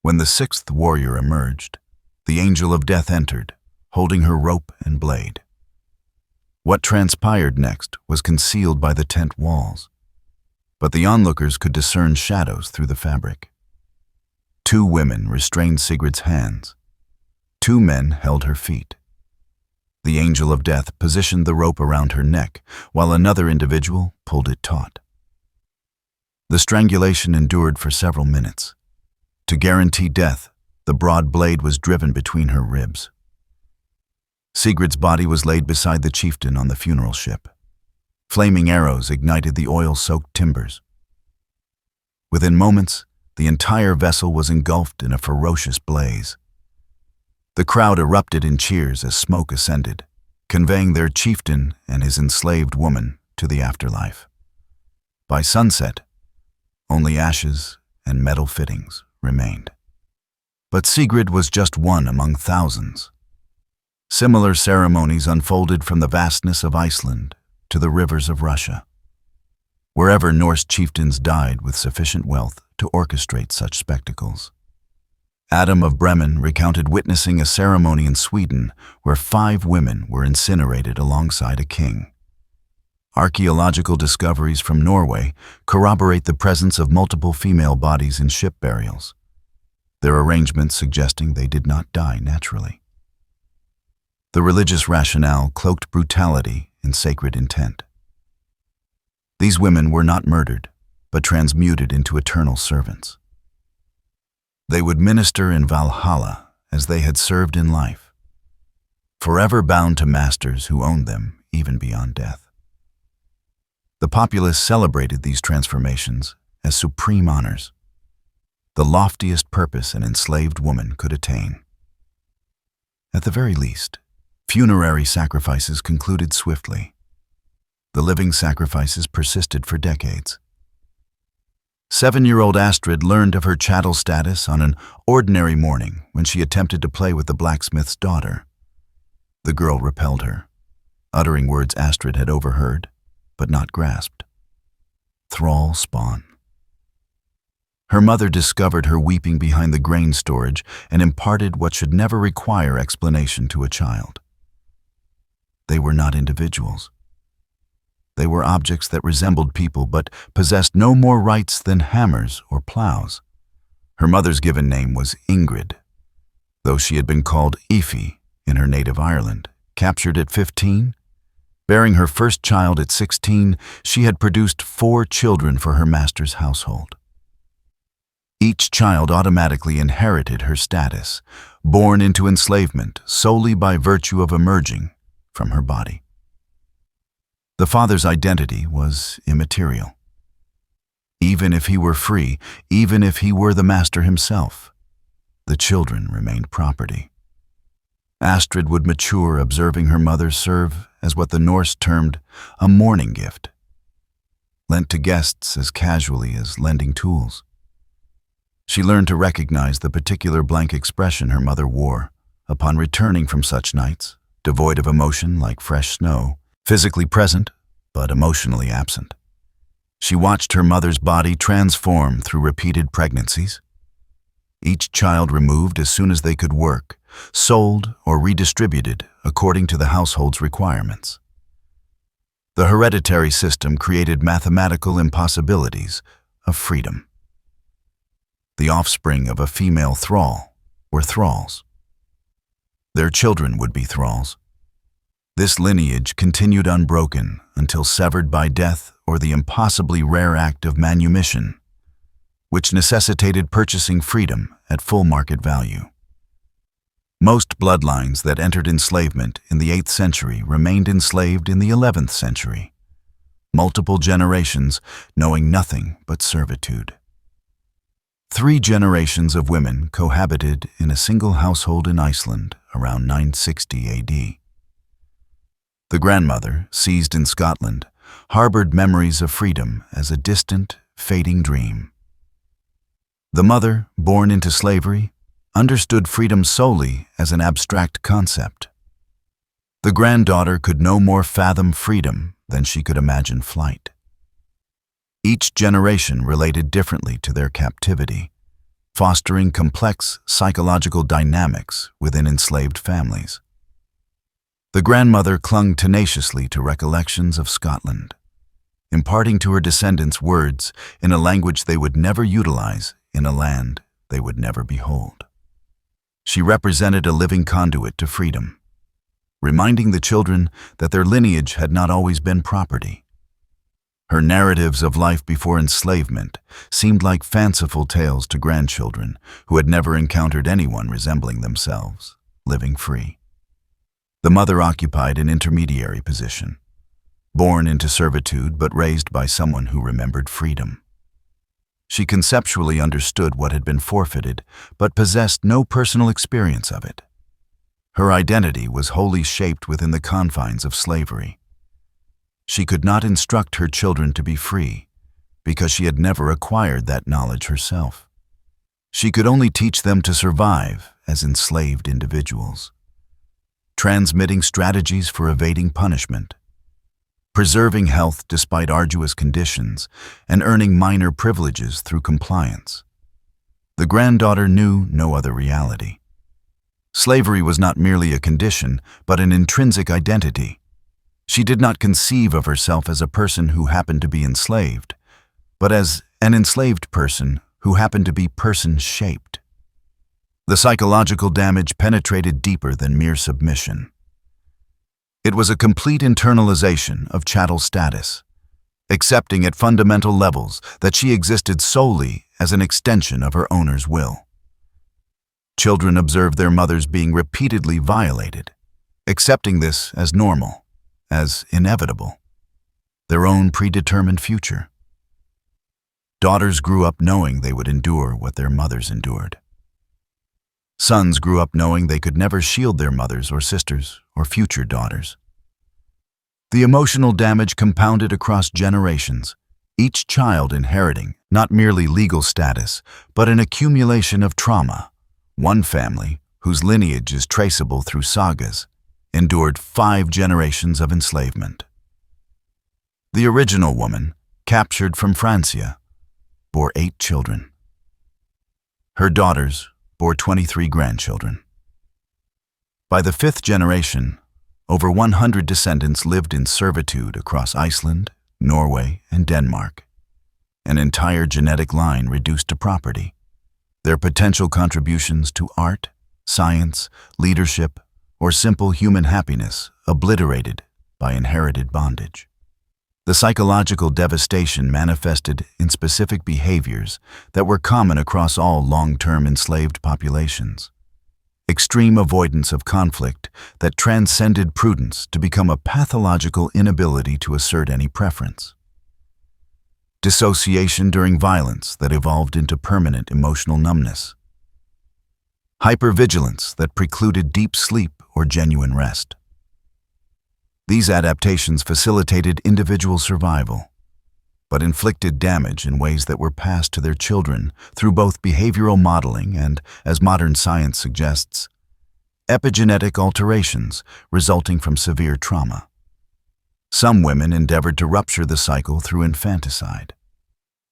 When the 6th warrior emerged, the angel of death entered, holding her rope and blade. What transpired next was concealed by the tent walls, but the onlookers could discern shadows through the fabric. 2 women restrained Sigrid's hands. 2 men held her feet. The angel of death positioned the rope around her neck, while another individual pulled it taut. The strangulation endured for several minutes. To guarantee death, the broad blade was driven between her ribs. Sigrid's body was laid beside the chieftain on the funeral ship. Flaming arrows ignited the oil-soaked timbers. Within moments, the entire vessel was engulfed in a ferocious blaze. The crowd erupted in cheers as smoke ascended, conveying their chieftain and his enslaved woman to the afterlife. By sunset, only ashes and metal fittings remained. But Sigrid was just one among thousands. Similar ceremonies unfolded from the vastness of Iceland to the rivers of Russia. Wherever Norse chieftains died with sufficient wealth to orchestrate such spectacles. Adam of Bremen recounted witnessing a ceremony in Sweden where 5 women were incinerated alongside a king. Archaeological discoveries from Norway corroborate the presence of multiple female bodies in ship burials, their arrangements suggesting they did not die naturally. The religious rationale cloaked brutality in sacred intent. These women were not murdered, but transmuted into eternal servants. They would minister in Valhalla as they had served in life, forever bound to masters who owned them even beyond death. The populace celebrated these transformations as supreme honors, the loftiest purpose an enslaved woman could attain. At the very least, funerary sacrifices concluded swiftly. The living sacrifices persisted for decades. 7-year-old Astrid learned of her chattel status on an ordinary morning when she attempted to play with the blacksmith's daughter. The girl repelled her, uttering words Astrid had overheard, but not grasped. Thrall spawn. Her mother discovered her weeping behind the grain storage and imparted what should never require explanation to a child. They were not individuals. They were objects that resembled people but possessed no more rights than hammers or plows. Her mother's given name was Ingrid, though she had been called Aoife in her native Ireland. Captured at 15, bearing her first child at 16, she had produced 4 children for her master's household. Each child automatically inherited her status, born into enslavement solely by virtue of emerging from her body. The father's identity was immaterial. Even if he were free, even if he were the master himself, the children remained property. Astrid would mature observing her mother serve as what the Norse termed a mourning gift, lent to guests as casually as lending tools. She learned to recognize the particular blank expression her mother wore upon returning from such nights, devoid of emotion like fresh snow, physically present, but emotionally absent. She watched her mother's body transform through repeated pregnancies. Each child removed as soon as they could work, sold or redistributed according to the household's requirements. The hereditary system created mathematical impossibilities of freedom. The offspring of a female thrall were thralls. Their children would be thralls. This lineage continued unbroken until severed by death or the impossibly rare act of manumission, which necessitated purchasing freedom at full market value. Most bloodlines that entered enslavement in the 8th century remained enslaved in the 11th century, multiple generations knowing nothing but servitude. 3 generations of women cohabited in a single household in Iceland around 960 AD. The grandmother, seized in Scotland, harbored memories of freedom as a distant, fading dream. The mother, born into slavery, understood freedom solely as an abstract concept. The granddaughter could no more fathom freedom than she could imagine flight. Each generation related differently to their captivity, fostering complex psychological dynamics within enslaved families. The grandmother clung tenaciously to recollections of Scotland, imparting to her descendants words in a language they would never utilize in a land they would never behold. She represented a living conduit to freedom, reminding the children that their lineage had not always been property. Her narratives of life before enslavement seemed like fanciful tales to grandchildren who had never encountered anyone resembling themselves, living free. The mother occupied an intermediary position, born into servitude but raised by someone who remembered freedom. She conceptually understood what had been forfeited, but possessed no personal experience of it. Her identity was wholly shaped within the confines of slavery. She could not instruct her children to be free, because she had never acquired that knowledge herself. She could only teach them to survive as enslaved individuals, transmitting strategies for evading punishment, preserving health despite arduous conditions, and earning minor privileges through compliance. The granddaughter knew no other reality. Slavery was not merely a condition, but an intrinsic identity. She did not conceive of herself as a person who happened to be enslaved, but as an enslaved person who happened to be person-shaped. The psychological damage penetrated deeper than mere submission. It was a complete internalization of chattel status, accepting at fundamental levels that she existed solely as an extension of her owner's will. Children observed their mothers being repeatedly violated, accepting this as normal, as inevitable, their own predetermined future. Daughters grew up knowing they would endure what their mothers endured. Sons grew up knowing they could never shield their mothers or sisters or future daughters. The emotional damage compounded across generations, each child inheriting not merely legal status, but an accumulation of trauma. One family, whose lineage is traceable through sagas, endured 5 generations of enslavement. The original woman, captured from Francia, bore 8 children. Her daughters bore 23 grandchildren. By the 5th generation, over 100 descendants lived in servitude across Iceland, Norway, and Denmark, an entire genetic line reduced to property, their potential contributions to art, science, leadership, or simple human happiness obliterated by inherited bondage. The psychological devastation manifested in specific behaviors that were common across all long-term enslaved populations. Extreme avoidance of conflict that transcended prudence to become a pathological inability to assert any preference. Dissociation during violence that evolved into permanent emotional numbness. Hypervigilance that precluded deep sleep or genuine rest. These adaptations facilitated individual survival, but inflicted damage in ways that were passed to their children through both behavioral modeling and, as modern science suggests, epigenetic alterations resulting from severe trauma. Some women endeavored to rupture the cycle through infanticide,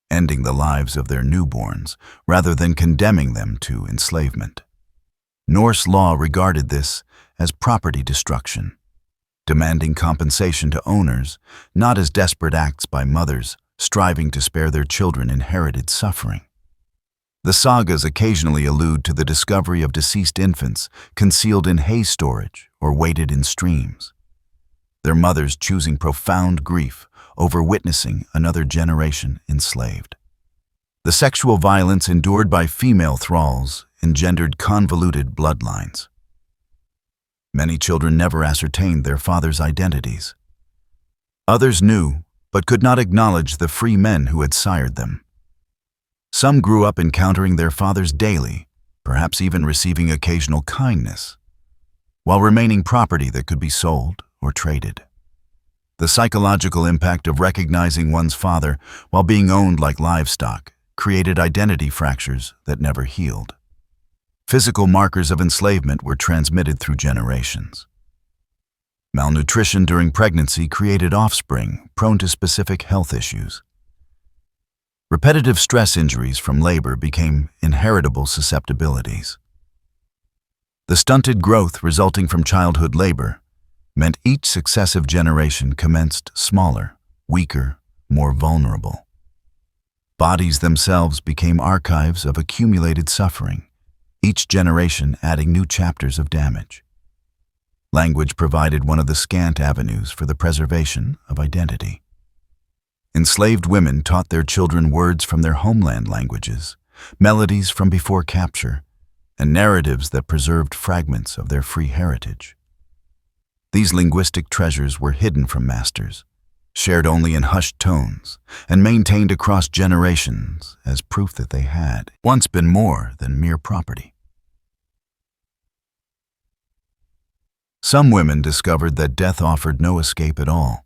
ending the lives of their newborns rather than condemning them to enslavement. Norse law regarded this as property destruction, demanding compensation to owners, not as desperate acts by mothers striving to spare their children inherited suffering. The sagas occasionally allude to the discovery of deceased infants concealed in hay storage or weighted in streams, their mothers choosing profound grief over witnessing another generation enslaved. The sexual violence endured by female thralls engendered convoluted bloodlines. Many children never ascertained their fathers' identities. Others knew, but could not acknowledge the free men who had sired them. Some grew up encountering their fathers daily, perhaps even receiving occasional kindness, while remaining property that could be sold or traded. The psychological impact of recognizing one's father while being owned like livestock created identity fractures that never healed. Physical markers of enslavement were transmitted through generations. Malnutrition during pregnancy created offspring prone to specific health issues. Repetitive stress injuries from labor became inheritable susceptibilities. The stunted growth resulting from childhood labor meant each successive generation commenced smaller, weaker, more vulnerable. Bodies themselves became archives of accumulated suffering, each generation adding new chapters of damage. Language provided one of the scant avenues for the preservation of identity. Enslaved women taught their children words from their homeland languages, melodies from before capture, and narratives that preserved fragments of their free heritage. These linguistic treasures were hidden from masters, shared only in hushed tones, and maintained across generations as proof that they had once been more than mere property. Some women discovered that death offered no escape at all,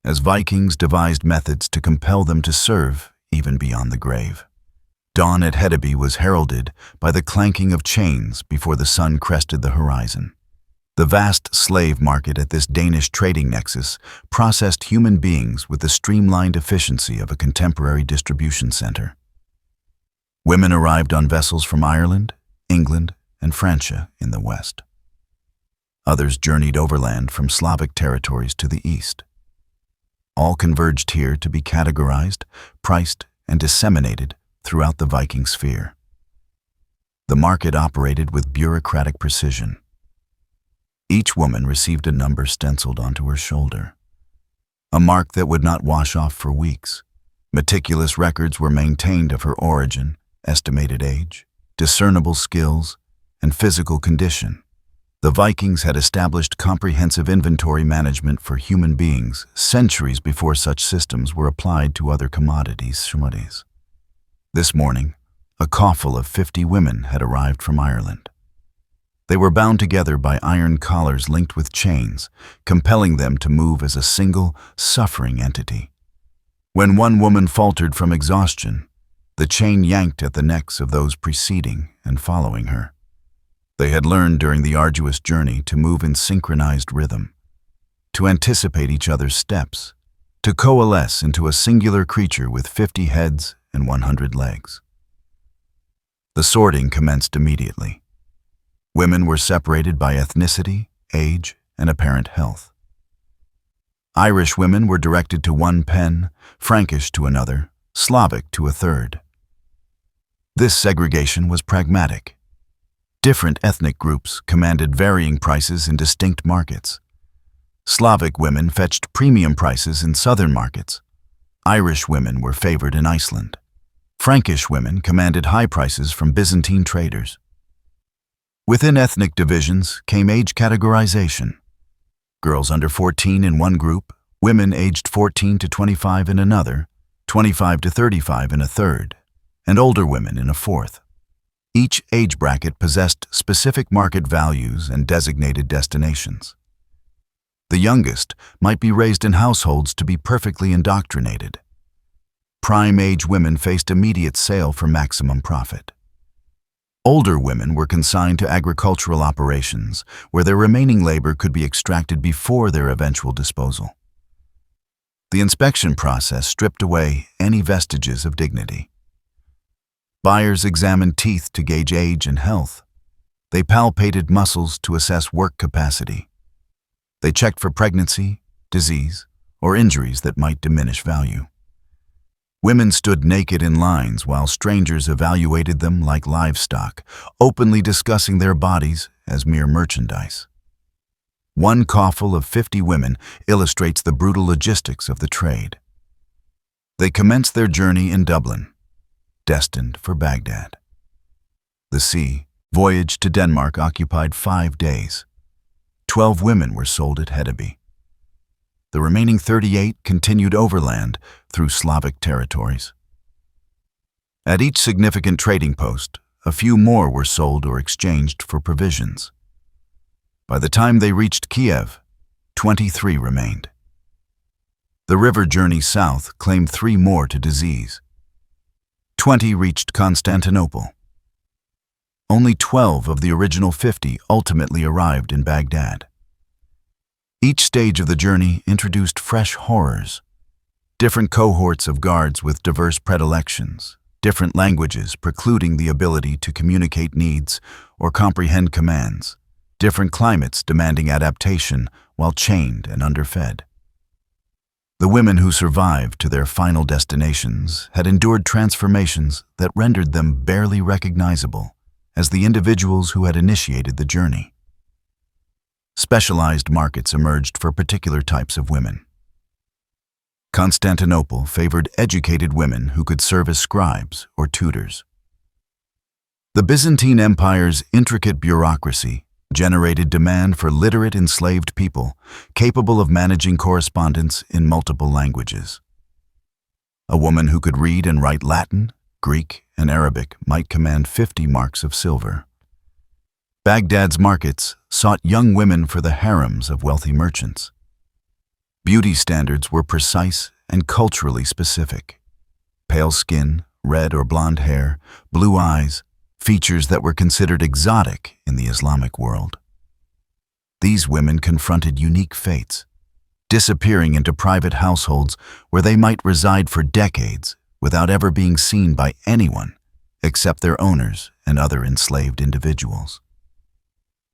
as Vikings devised methods to compel them to serve even beyond the grave. Dawn at Hedeby was heralded by the clanking of chains before the sun crested the horizon. The vast slave market at this Danish trading nexus processed human beings with the streamlined efficiency of a contemporary distribution center. Women arrived on vessels from Ireland, England, and Francia in the west. Others journeyed overland from Slavic territories to the east. All converged here to be categorized, priced, and disseminated throughout the Viking sphere. The market operated with bureaucratic precision. Each woman received a number stenciled onto her shoulder, a mark that would not wash off for weeks. Meticulous records were maintained of her origin, estimated age, discernible skills, and physical condition. The Vikings had established comprehensive inventory management for human beings centuries before such systems were applied to other commodities. This morning, a coffle of 50 women had arrived from Ireland. They were bound together by iron collars linked with chains, compelling them to move as a single, suffering entity. When one woman faltered from exhaustion, the chain yanked at the necks of those preceding and following her. They had learned during the arduous journey to move in synchronized rhythm, to anticipate each other's steps, to coalesce into a singular creature with 50 heads and 100 legs. The sorting commenced immediately. Women were separated by ethnicity, age, and apparent health. Irish women were directed to one pen, Frankish to another, Slavic to a third. This segregation was pragmatic. Different ethnic groups commanded varying prices in distinct markets. Slavic women fetched premium prices in southern markets. Irish women were favored in Iceland. Frankish women commanded high prices from Byzantine traders. Within ethnic divisions came age categorization. Girls under 14 in one group, women aged 14 to 25 in another, 25 to 35 in a third, and older women in a fourth. Each age bracket possessed specific market values and designated destinations. The youngest might be raised in households to be perfectly indoctrinated. Prime age women faced immediate sale for maximum profit. Older women were consigned to agricultural operations, where their remaining labor could be extracted before their eventual disposal. The inspection process stripped away any vestiges of dignity. Buyers examined teeth to gauge age and health. They palpated muscles to assess work capacity. They checked for pregnancy, disease, or injuries that might diminish value. Women stood naked in lines while strangers evaluated them like livestock, openly discussing their bodies as mere merchandise. One coffle of 50 women illustrates the brutal logistics of the trade. They commenced their journey in Dublin, destined for Baghdad. The sea voyage to Denmark occupied 5 days. 12 women were sold at Hedeby. The remaining 38 continued overland through Slavic territories. At each significant trading post, a few more were sold or exchanged for provisions. By the time they reached Kiev, 23 remained. The river journey south claimed 3 more to disease. 20 reached Constantinople. Only 12 of the original 50 ultimately arrived in Baghdad. Each stage of the journey introduced fresh horrors. Different cohorts of guards with diverse predilections, different languages precluding the ability to communicate needs or comprehend commands, different climates demanding adaptation while chained and underfed. The women who survived to their final destinations had endured transformations that rendered them barely recognizable as the individuals who had initiated the journey. Specialized markets emerged for particular types of women. Constantinople favored educated women who could serve as scribes or tutors. The Byzantine Empire's intricate bureaucracy generated demand for literate enslaved people capable of managing correspondence in multiple languages. A woman who could read and write Latin, Greek, and Arabic might command 50 marks of silver. Baghdad's markets sought young women for the harems of wealthy merchants. Beauty standards were precise and culturally specific. Pale skin, red or blonde hair, blue eyes, features that were considered exotic in the Islamic world. These women confronted unique fates, disappearing into private households where they might reside for decades without ever being seen by anyone except their owners and other enslaved individuals.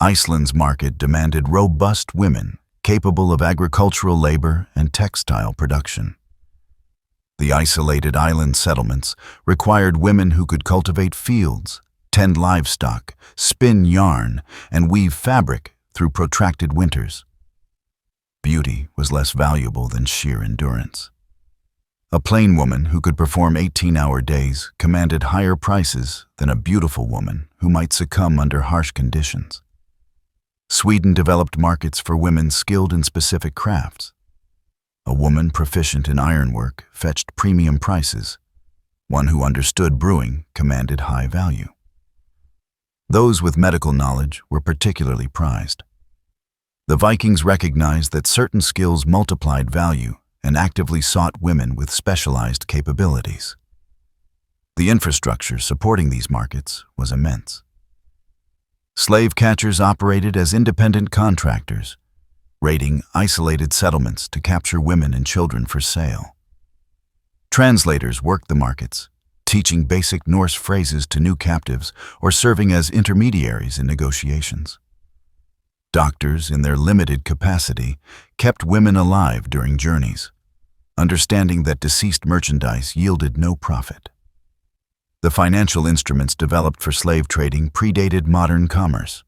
Iceland's market demanded robust women capable of agricultural labor and textile production. The isolated island settlements required women who could cultivate fields, tend livestock, spin yarn, and weave fabric through protracted winters. Beauty was less valuable than sheer endurance. A plain woman who could perform 18-hour days commanded higher prices than a beautiful woman who might succumb under harsh conditions. Sweden developed markets for women skilled in specific crafts. A woman proficient in ironwork fetched premium prices. One who understood brewing commanded high value. Those with medical knowledge were particularly prized. The Vikings recognized that certain skills multiplied value and actively sought women with specialized capabilities. The infrastructure supporting these markets was immense. Slave catchers operated as independent contractors, raiding isolated settlements to capture women and children for sale. Translators worked the markets, teaching basic Norse phrases to new captives or serving as intermediaries in negotiations. Doctors, in their limited capacity, kept women alive during journeys, understanding that deceased merchandise yielded no profit. The financial instruments developed for slave trading predated modern commerce.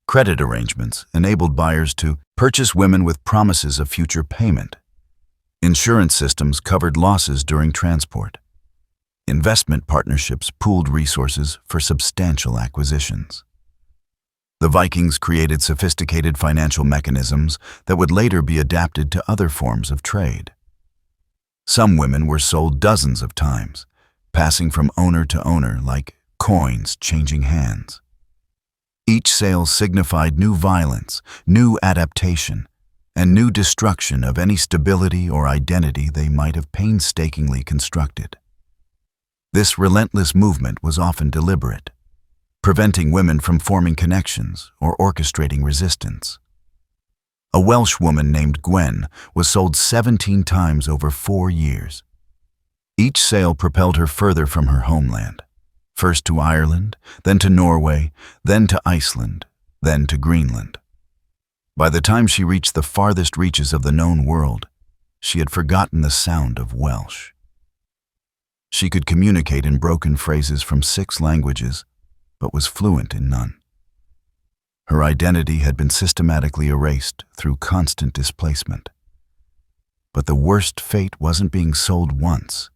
Credit arrangements enabled buyers to purchase women with promises of future payment. Insurance systems covered losses during transport. Investment partnerships pooled resources for substantial acquisitions. The Vikings created sophisticated financial mechanisms that would later be adapted to other forms of trade. Some women were sold dozens of times, passing from owner to owner like coins changing hands. Each sale signified new violence, new adaptation, and new destruction of any stability or identity they might have painstakingly constructed. This relentless movement was often deliberate, preventing women from forming connections or orchestrating resistance. A Welsh woman named Gwen was sold 17 times over 4 years. Each sale propelled her further from her homeland, first to Ireland, then to Norway, then to Iceland, then to Greenland. By the time she reached the farthest reaches of the known world, she had forgotten the sound of Welsh. She could communicate in broken phrases from 6 languages, but was fluent in none. Her identity had been systematically erased through constant displacement. But the worst fate wasn't being sold once.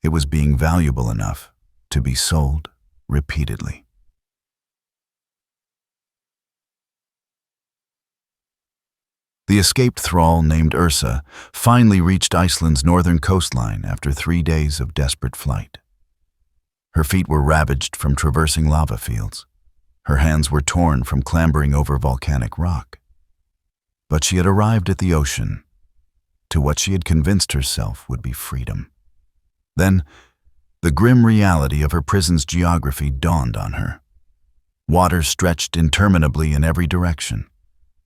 It was being valuable enough to be sold repeatedly. The escaped thrall named Ursa finally reached Iceland's northern coastline after 3 days of desperate flight. Her feet were ravaged from traversing lava fields. Her hands were torn from clambering over volcanic rock. But she had arrived at the ocean, to what she had convinced herself would be freedom. Then, the grim reality of her prison's geography dawned on her. Water stretched interminably in every direction.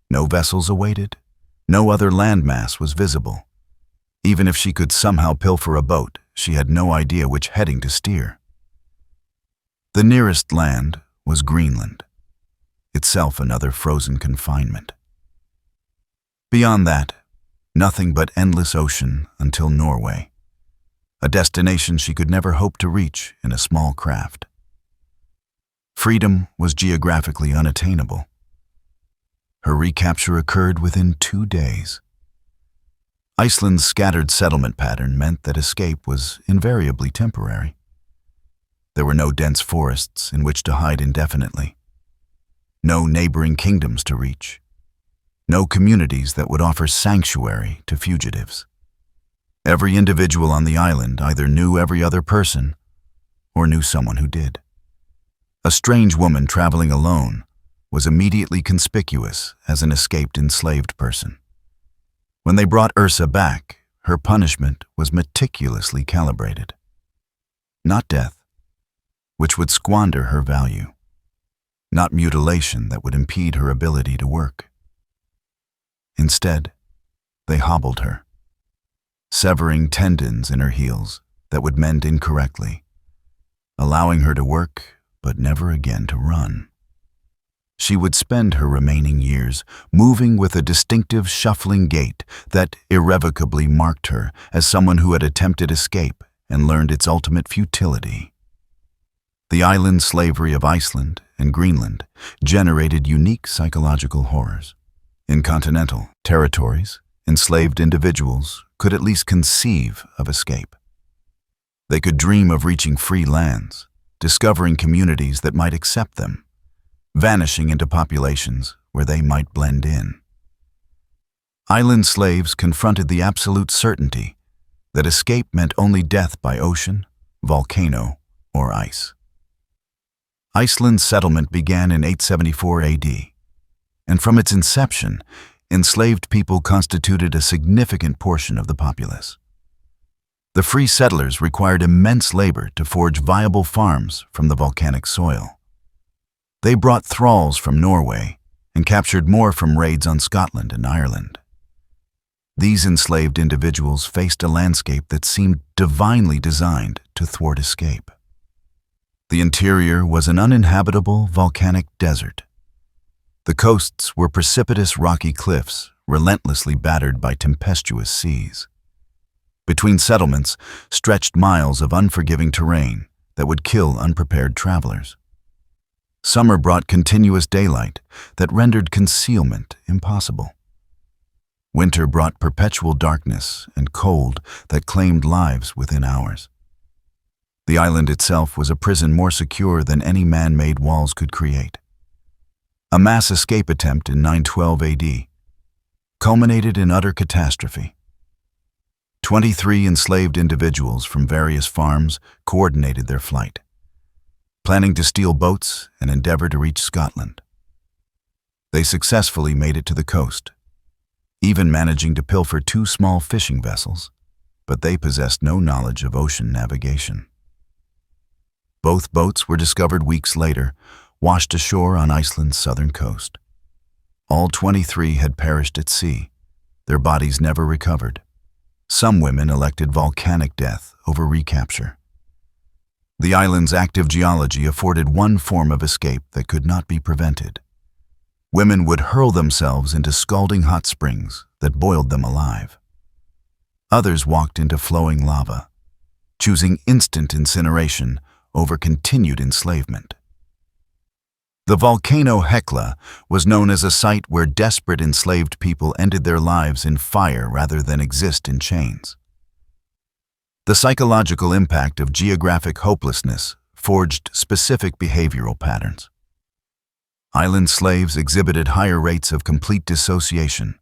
No vessels awaited. No other landmass was visible. Even if she could somehow pilfer a boat, she had no idea which heading to steer. The nearest land was Greenland, itself another frozen confinement. Beyond that, nothing but endless ocean until Norway, a destination she could never hope to reach in a small craft. Freedom was geographically unattainable. Her recapture occurred within 2 days. Iceland's scattered settlement pattern meant that escape was invariably temporary. There were no dense forests in which to hide indefinitely, no neighboring kingdoms to reach, no communities that would offer sanctuary to fugitives. Every individual on the island either knew every other person or knew someone who did. A strange woman traveling alone was immediately conspicuous as an escaped enslaved person. When they brought Ursa back, her punishment was meticulously calibrated. Not death, which would squander her value. Not mutilation that would impede her ability to work. Instead, they hobbled her, severing tendons in her heels that would mend incorrectly, allowing her to work but never again to run. She would spend her remaining years moving with a distinctive shuffling gait that irrevocably marked her as someone who had attempted escape and learned its ultimate futility. The island slavery of Iceland and Greenland generated unique psychological horrors. In continental territories, enslaved individuals could at least conceive of escape. They could dream of reaching free lands, discovering communities that might accept them, vanishing into populations where they might blend in. Island slaves confronted the absolute certainty that escape meant only death by ocean, volcano, or ice. Iceland's settlement began in 874 AD, and from its inception, enslaved people constituted a significant portion of the populace. The free settlers required immense labor to forge viable farms from the volcanic soil. They brought thralls from Norway and captured more from raids on Scotland and Ireland. These enslaved individuals faced a landscape that seemed divinely designed to thwart escape. The interior was an uninhabitable volcanic desert. The coasts were precipitous rocky cliffs, relentlessly battered by tempestuous seas. Between settlements stretched miles of unforgiving terrain that would kill unprepared travelers. Summer brought continuous daylight that rendered concealment impossible. Winter brought perpetual darkness and cold that claimed lives within hours. The island itself was a prison more secure than any man-made walls could create. A mass escape attempt in 912 AD culminated in utter catastrophe. 23 enslaved individuals from various farms coordinated their flight, planning to steal boats and endeavor to reach Scotland. They successfully made it to the coast, even managing to pilfer 2 small fishing vessels, but they possessed no knowledge of ocean navigation. Both boats were discovered weeks later, washed ashore on Iceland's southern coast. All 23 had perished at sea, their bodies never recovered. Some women elected volcanic death over recapture. The island's active geology afforded one form of escape that could not be prevented. Women would hurl themselves into scalding hot springs that boiled them alive. Others walked into flowing lava, choosing instant incineration over continued enslavement. The volcano Hekla was known as a site where desperate enslaved people ended their lives in fire rather than exist in chains. The psychological impact of geographic hopelessness forged specific behavioral patterns. Island slaves exhibited higher rates of complete dissociation,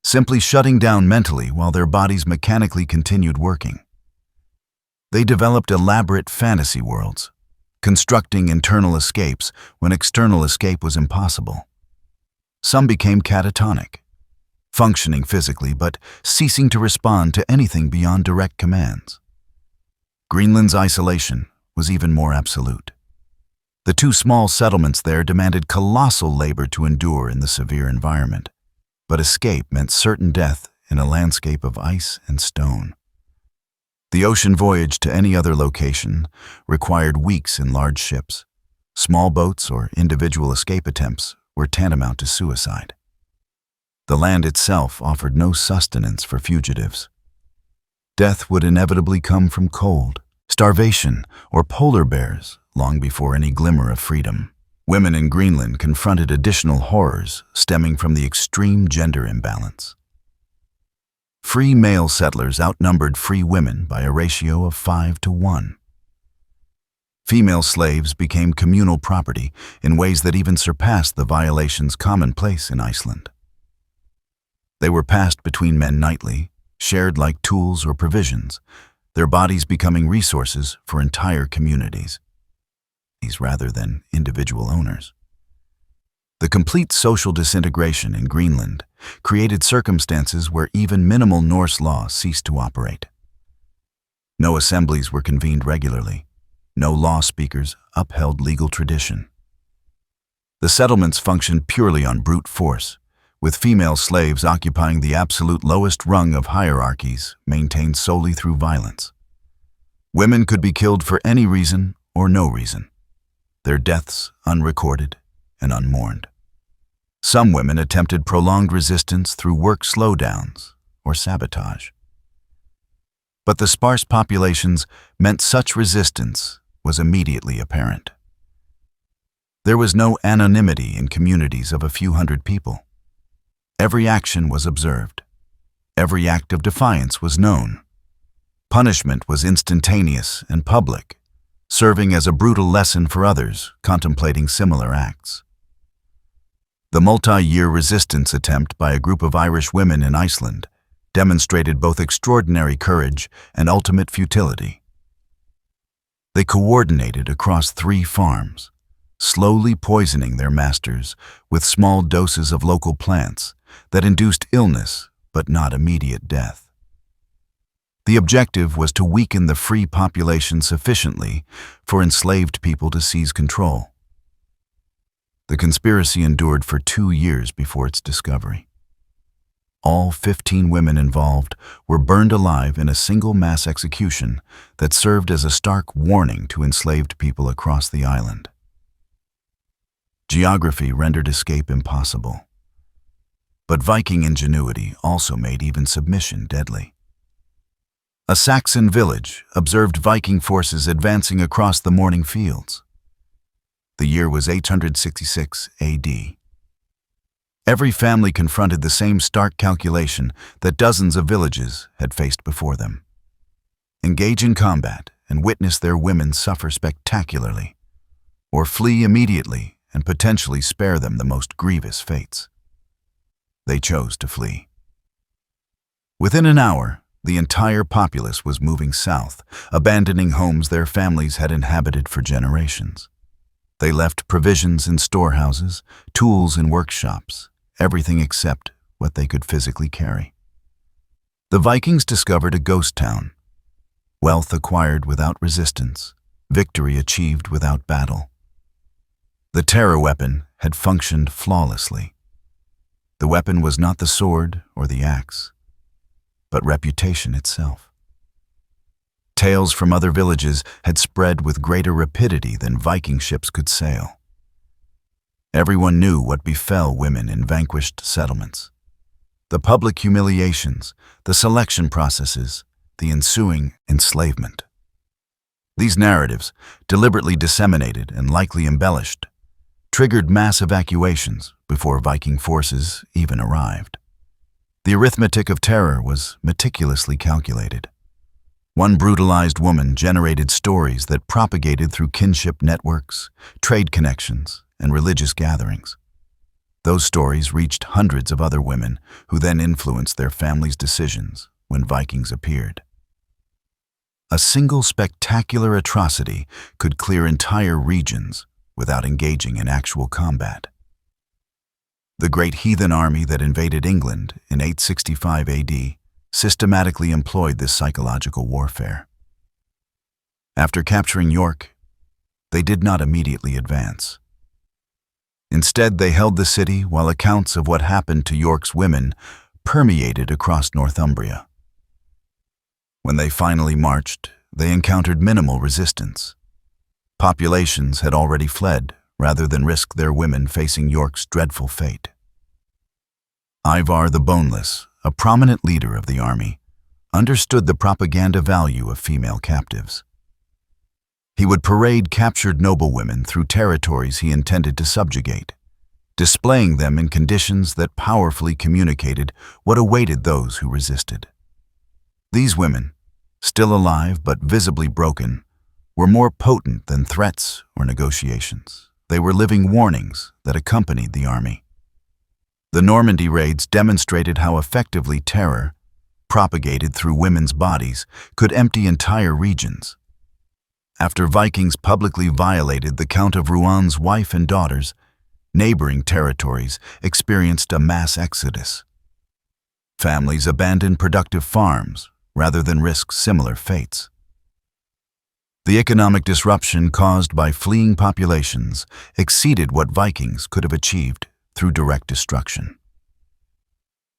simply shutting down mentally while their bodies mechanically continued working. They developed elaborate fantasy worlds, constructing internal escapes when external escape was impossible. Some became catatonic, functioning physically but ceasing to respond to anything beyond direct commands. Greenland's isolation was even more absolute. The two small settlements there demanded colossal labor to endure in the severe environment, but escape meant certain death in a landscape of ice and stone. The ocean voyage to any other location required weeks in large ships. Small boats or individual escape attempts were tantamount to suicide. The land itself offered no sustenance for fugitives. Death would inevitably come from cold, starvation, or polar bears long before any glimmer of freedom. Women in Greenland confronted additional horrors stemming from the extreme gender imbalance. Free male settlers outnumbered free women by a ratio of 5-to-1. Female slaves became communal property in ways that even surpassed the violations commonplace in Iceland. They were passed between men nightly, shared like tools or provisions, their bodies becoming resources for entire communities, rather than individual owners. The complete social disintegration in Greenland created circumstances where even minimal Norse law ceased to operate. No assemblies were convened regularly. No law speakers upheld legal tradition. The settlements functioned purely on brute force, with female slaves occupying the absolute lowest rung of hierarchies maintained solely through violence. Women could be killed for any reason or no reason, their deaths unrecorded and unmourned. Some women attempted prolonged resistance through work slowdowns or sabotage. But the sparse populations meant such resistance was immediately apparent. There was no anonymity in communities of a few hundred people. Every action was observed. Every act of defiance was known. Punishment was instantaneous and public, serving as a brutal lesson for others contemplating similar acts. The multi-year resistance attempt by a group of Irish women in Iceland demonstrated both extraordinary courage and ultimate futility. They coordinated across 3 farms, slowly poisoning their masters with small doses of local plants that induced illness but not immediate death. The objective was to weaken the free population sufficiently for enslaved people to seize control. The conspiracy endured for 2 years before its discovery. All 15 women involved were burned alive in a single mass execution that served as a stark warning to enslaved people across the island. Geography rendered escape impossible. But Viking ingenuity also made even submission deadly. A Saxon village observed Viking forces advancing across the morning fields. The year was 866 AD. Every family confronted the same stark calculation that dozens of villages had faced before them. Engage in combat and witness their women suffer spectacularly, or flee immediately and potentially spare them the most grievous fates. They chose to flee. Within an hour, the entire populace was moving south, abandoning homes their families had inhabited for generations. They left provisions in storehouses, tools in workshops, everything except what they could physically carry. The Vikings discovered a ghost town, wealth acquired without resistance, victory achieved without battle. The terror weapon had functioned flawlessly. The weapon was not the sword or the axe, but reputation itself. Tales from other villages had spread with greater rapidity than Viking ships could sail. Everyone knew what befell women in vanquished settlements. The public humiliations, the selection processes, the ensuing enslavement. These narratives, deliberately disseminated and likely embellished, triggered mass evacuations before Viking forces even arrived. The arithmetic of terror was meticulously calculated. One brutalized woman generated stories that propagated through kinship networks, trade connections, and religious gatherings. Those stories reached hundreds of other women who then influenced their families' decisions when Vikings appeared. A single spectacular atrocity could clear entire regions without engaging in actual combat. The great heathen army that invaded England in 865 AD systematically employed this psychological warfare. After capturing York, they did not immediately advance. Instead, they held the city while accounts of what happened to York's women permeated across Northumbria. When they finally marched, they encountered minimal resistance. Populations had already fled rather than risk their women facing York's dreadful fate. Ivar the Boneless, a prominent leader of the army, understood the propaganda value of female captives. He would parade captured noblewomen through territories he intended to subjugate, displaying them in conditions that powerfully communicated what awaited those who resisted. These women, still alive but visibly broken, were more potent than threats or negotiations. They were living warnings that accompanied the army. The Normandy raids demonstrated how effectively terror, propagated through women's bodies, could empty entire regions. After Vikings publicly violated the Count of Rohan's wife and daughters, neighboring territories experienced a mass exodus. Families abandoned productive farms rather than risk similar fates. The economic disruption caused by fleeing populations exceeded what Vikings could have achieved through direct destruction.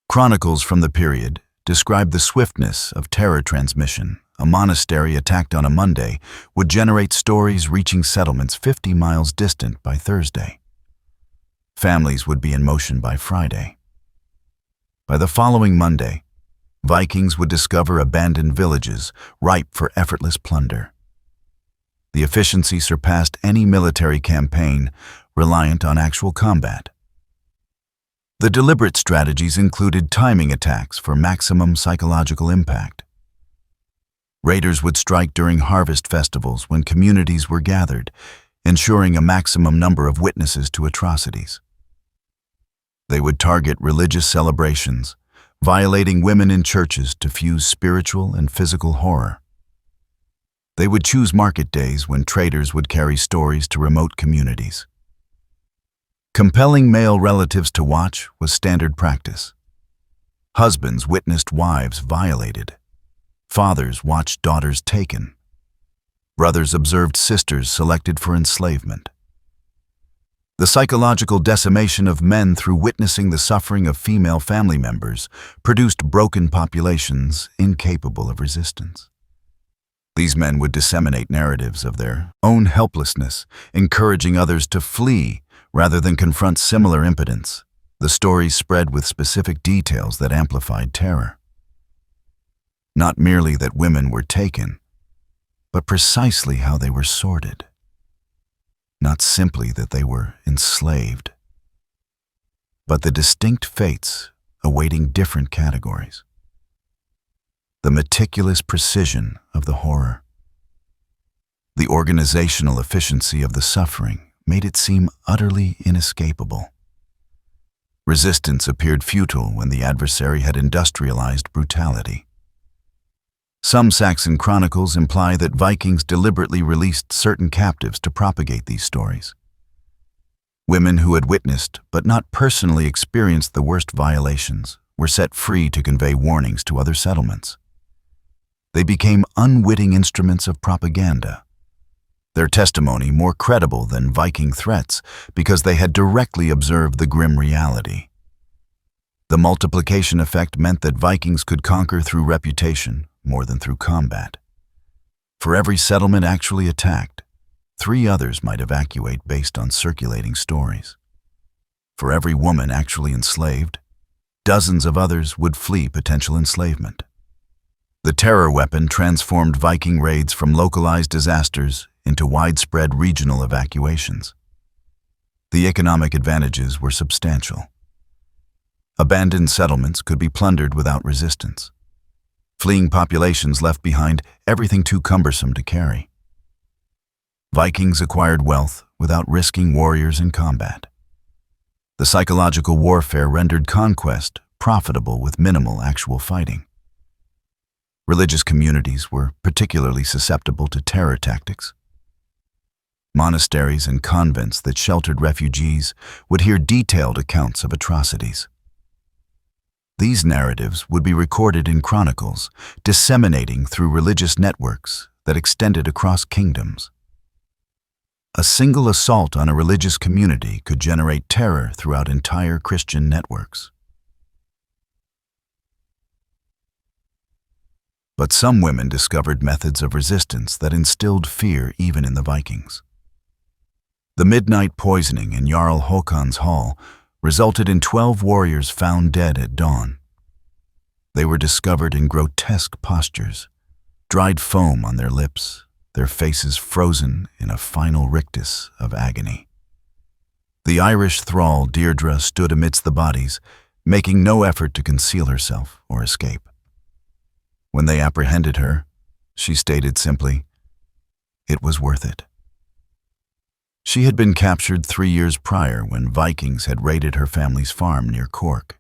Chronicles from the period describe the swiftness of terror transmission. A monastery attacked on a Monday would generate stories reaching settlements 50 miles distant by Thursday. Families would be in motion by Friday. By the following Monday, Vikings would discover abandoned villages ripe for effortless plunder. The efficiency surpassed any military campaign reliant on actual combat. The deliberate strategies included timing attacks for maximum psychological impact. Raiders would strike during harvest festivals when communities were gathered, ensuring a maximum number of witnesses to atrocities. They would target religious celebrations, violating women in churches to fuse spiritual and physical horror. They would choose market days when traders would carry stories to remote communities. Compelling male relatives to watch was standard practice. Husbands witnessed wives violated. Fathers watched daughters taken. Brothers observed sisters selected for enslavement. The psychological decimation of men through witnessing the suffering of female family members produced broken populations incapable of resistance. These men would disseminate narratives of their own helplessness, encouraging others to flee rather than confront similar impotence. The stories spread with specific details that amplified terror. Not merely that women were taken, but precisely how they were sorted. Not simply that they were enslaved, but the distinct fates awaiting different categories. The meticulous precision of the horror, the organizational efficiency of the suffering made it seem utterly inescapable. Resistance appeared futile when the adversary had industrialized brutality. Some Saxon chronicles imply that Vikings deliberately released certain captives to propagate these stories. Women who had witnessed but not personally experienced the worst violations were set free to convey warnings to other settlements. They became unwitting instruments of propaganda, their testimony more credible than Viking threats because they had directly observed the grim reality. The multiplication effect meant that Vikings could conquer through reputation more than through combat. For every settlement actually attacked, 3 others might evacuate based on circulating stories. For every woman actually enslaved, dozens of others would flee potential enslavement. The terror weapon transformed Viking raids from localized disasters into widespread regional evacuations. The economic advantages were substantial. Abandoned settlements could be plundered without resistance. Fleeing populations left behind everything too cumbersome to carry. Vikings acquired wealth without risking warriors in combat. The psychological warfare rendered conquest profitable with minimal actual fighting. Religious communities were particularly susceptible to terror tactics. Monasteries and convents that sheltered refugees would hear detailed accounts of atrocities. These narratives would be recorded in chronicles, disseminating through religious networks that extended across kingdoms. A single assault on a religious community could generate terror throughout entire Christian networks. But some women discovered methods of resistance that instilled fear even in the Vikings. The midnight poisoning in Jarl Håkon's hall resulted in 12 warriors found dead at dawn. They were discovered in grotesque postures, dried foam on their lips, their faces frozen in a final rictus of agony. The Irish thrall Deirdre stood amidst the bodies, making no effort to conceal herself or escape. When they apprehended her, she stated simply, "It was worth it." She had been captured 3 years prior when Vikings had raided her family's farm near Cork.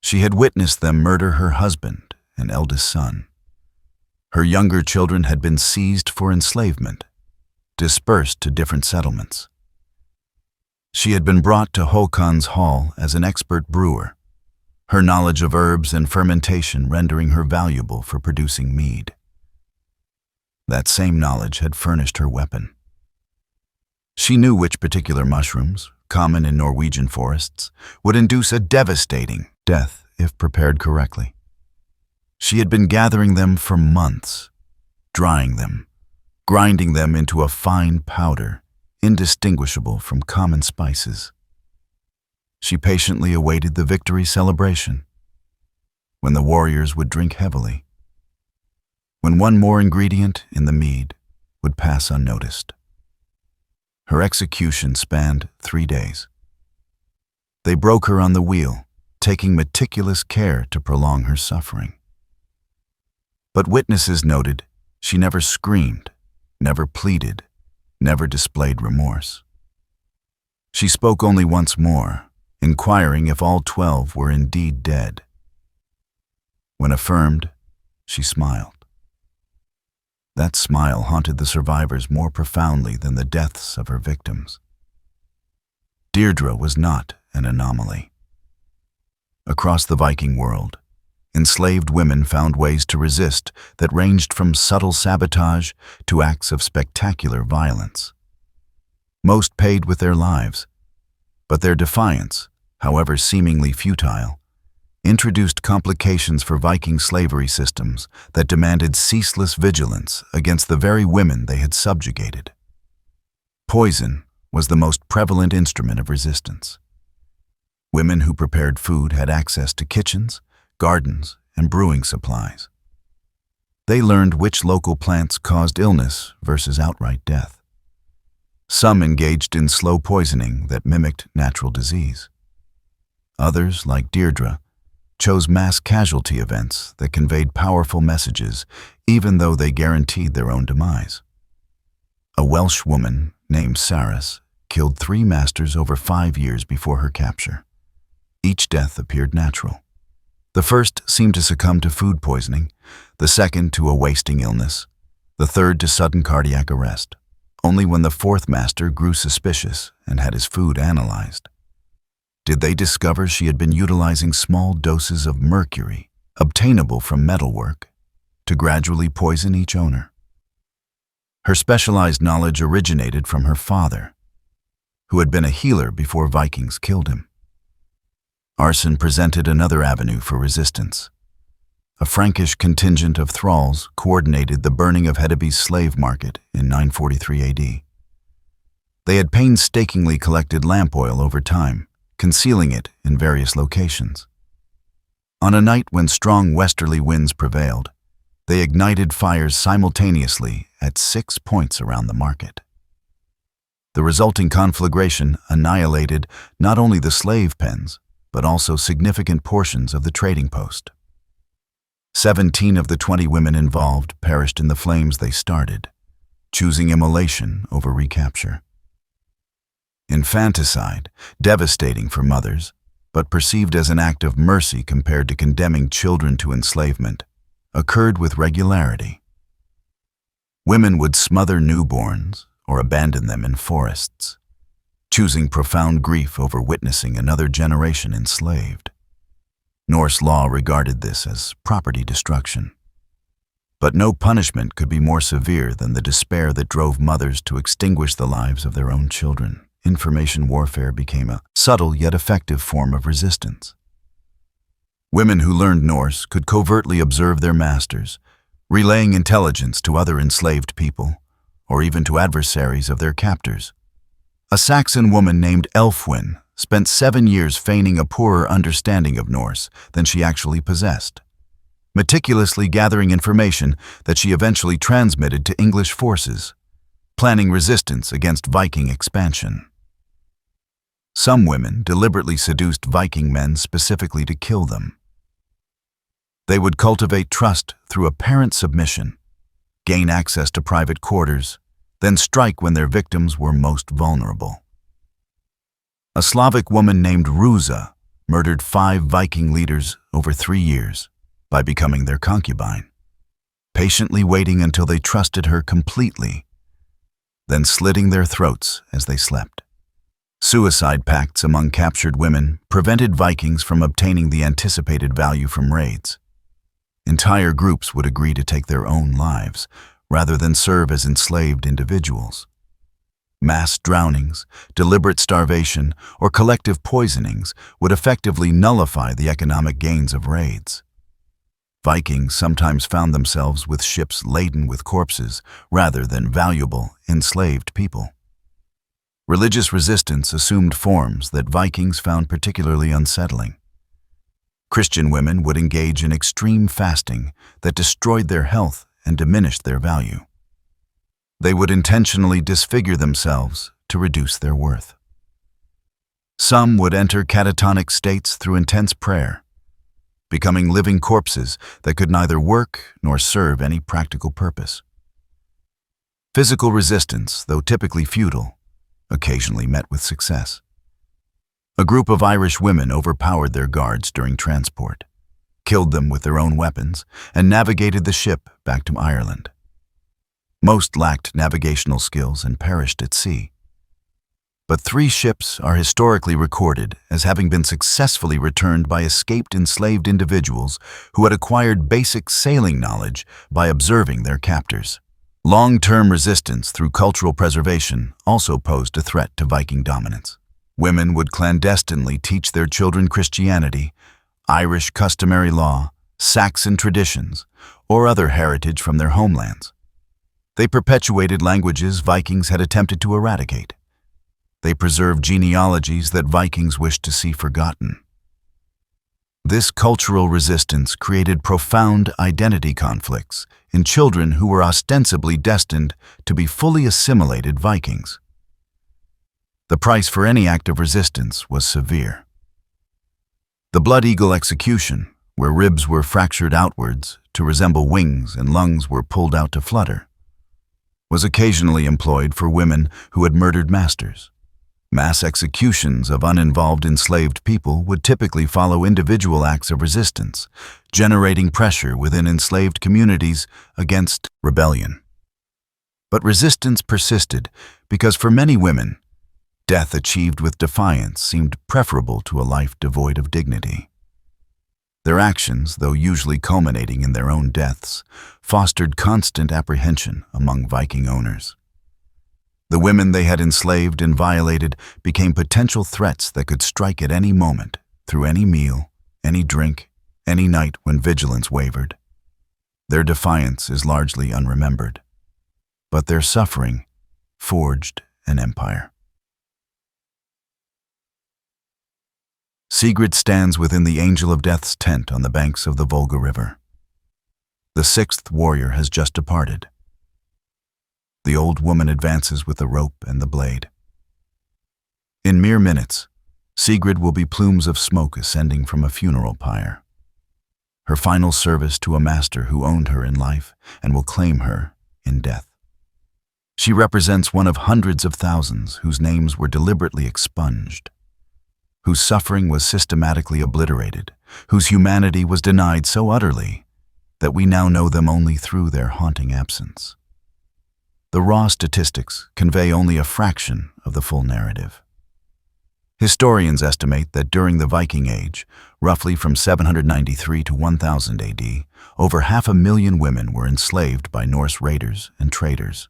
She had witnessed them murder her husband and eldest son. Her younger children had been seized for enslavement, dispersed to different settlements. She had been brought to Håkon's hall as an expert brewer, her knowledge of herbs and fermentation rendering her valuable for producing mead. That same knowledge had furnished her weapon. She knew which particular mushrooms, common in Norwegian forests, would induce a devastating death if prepared correctly. She had been gathering them for months, drying them, grinding them into a fine powder, indistinguishable from common spices. She patiently awaited the victory celebration, when the warriors would drink heavily, when one more ingredient in the mead would pass unnoticed. Her execution spanned 3 days. They broke her on the wheel, taking meticulous care to prolong her suffering. But witnesses noted she never screamed, never pleaded, never displayed remorse. She spoke only once more, inquiring if all 12 were indeed dead. When affirmed, she smiled. That smile haunted the survivors more profoundly than the deaths of her victims. Deirdre was not an anomaly. Across the Viking world, enslaved women found ways to resist that ranged from subtle sabotage to acts of spectacular violence. Most paid with their lives, but their defiance, however seemingly futile, introduced complications for Viking slavery systems that demanded ceaseless vigilance against the very women they had subjugated. Poison was the most prevalent instrument of resistance. Women who prepared food had access to kitchens, gardens, and brewing supplies. They learned which local plants caused illness versus outright death. Some engaged in slow poisoning that mimicked natural disease. Others, like Deirdre, chose mass casualty events that conveyed powerful messages, even though they guaranteed their own demise. A Welsh woman named Saras killed 3 masters over 5 years before her capture. Each death appeared natural. The first seemed to succumb to food poisoning, the second to a wasting illness, the third to sudden cardiac arrest. Only when the 4th master grew suspicious and had his food analyzed did they discover she had been utilizing small doses of mercury, obtainable from metalwork, to gradually poison each owner. Her specialized knowledge originated from her father, who had been a healer before Vikings killed him. Arson presented another avenue for resistance. A Frankish contingent of thralls coordinated the burning of Hedeby's slave market in 943 AD. They had painstakingly collected lamp oil over time, concealing it in various locations. On a night when strong westerly winds prevailed, They ignited fires simultaneously at 6 points around the market. The resulting conflagration annihilated not only the slave pens, but also significant portions of the trading post. 17 of the 20 women involved perished in the flames they started, choosing immolation over recapture. Infanticide, devastating for mothers, but perceived as an act of mercy compared to condemning children to enslavement, occurred with regularity. Women would smother newborns or abandon them in forests, choosing profound grief over witnessing another generation enslaved. Norse law regarded this as property destruction. But no punishment could be more severe than the despair that drove mothers to extinguish the lives of their own children. Information warfare became a subtle yet effective form of resistance. Women who learned Norse could covertly observe their masters, relaying intelligence to other enslaved people, or even to adversaries of their captors. A Saxon woman named Elfwin spent 7 years feigning a poorer understanding of Norse than she actually possessed, meticulously gathering information that she eventually transmitted to English forces, planning resistance against Viking expansion. Some women deliberately seduced Viking men specifically to kill them. They would cultivate trust through apparent submission, gain access to private quarters, then strike when their victims were most vulnerable. A Slavic woman named Ruza murdered 5 Viking leaders over 3 years by becoming their concubine, patiently waiting until they trusted her completely, then slitting their throats as they slept. Suicide pacts among captured women prevented Vikings from obtaining the anticipated value from raids. Entire groups would agree to take their own lives rather than serve as enslaved individuals. Mass drownings, deliberate starvation, or collective poisonings would effectively nullify the economic gains of raids. Vikings sometimes found themselves with ships laden with corpses rather than valuable, enslaved people. Religious resistance assumed forms that Vikings found particularly unsettling. Christian women would engage in extreme fasting that destroyed their health and diminished their value. They would intentionally disfigure themselves to reduce their worth. Some would enter catatonic states through intense prayer, becoming living corpses that could neither work nor serve any practical purpose. Physical resistance, though typically futile, occasionally met with success. A group of Irish women overpowered their guards during transport, killed them with their own weapons, and navigated the ship back to Ireland. Most lacked navigational skills and perished at sea. But 3 ships are historically recorded as having been successfully returned by escaped enslaved individuals who had acquired basic sailing knowledge by observing their captors. Long-term resistance through cultural preservation also posed a threat to Viking dominance. Women would clandestinely teach their children Christianity, Irish customary law, Saxon traditions, or other heritage from their homelands. They perpetuated languages Vikings had attempted to eradicate. They preserved genealogies that Vikings wished to see forgotten. This cultural resistance created profound identity conflicts in children who were ostensibly destined to be fully assimilated Vikings. The price for any act of resistance was severe. The Blood Eagle execution, where ribs were fractured outwards to resemble wings and lungs were pulled out to flutter, was occasionally employed for women who had murdered masters. Mass executions of uninvolved enslaved people would typically follow individual acts of resistance, generating pressure within enslaved communities against rebellion. But resistance persisted because for many women, death achieved with defiance seemed preferable to a life devoid of dignity. Their actions, though usually culminating in their own deaths, fostered constant apprehension among Viking owners. The women they had enslaved and violated became potential threats that could strike at any moment, through any meal, any drink, any night when vigilance wavered. Their defiance is largely unremembered, but their suffering forged an empire. Sigrid stands within the Angel of Death's tent on the banks of the Volga River. The sixth warrior has just departed. The old woman advances with the rope and the blade. In mere minutes, Sigrid will be plumes of smoke ascending from a funeral pyre. Her final service to a master who owned her in life and will claim her in death. She represents one of hundreds of thousands whose names were deliberately expunged, whose suffering was systematically obliterated, whose humanity was denied so utterly that we now know them only through their haunting absence. The raw statistics convey only a fraction of the full narrative. Historians estimate that during the Viking Age, roughly from 793 to 1000 AD, over 500,000 women were enslaved by Norse raiders and traders.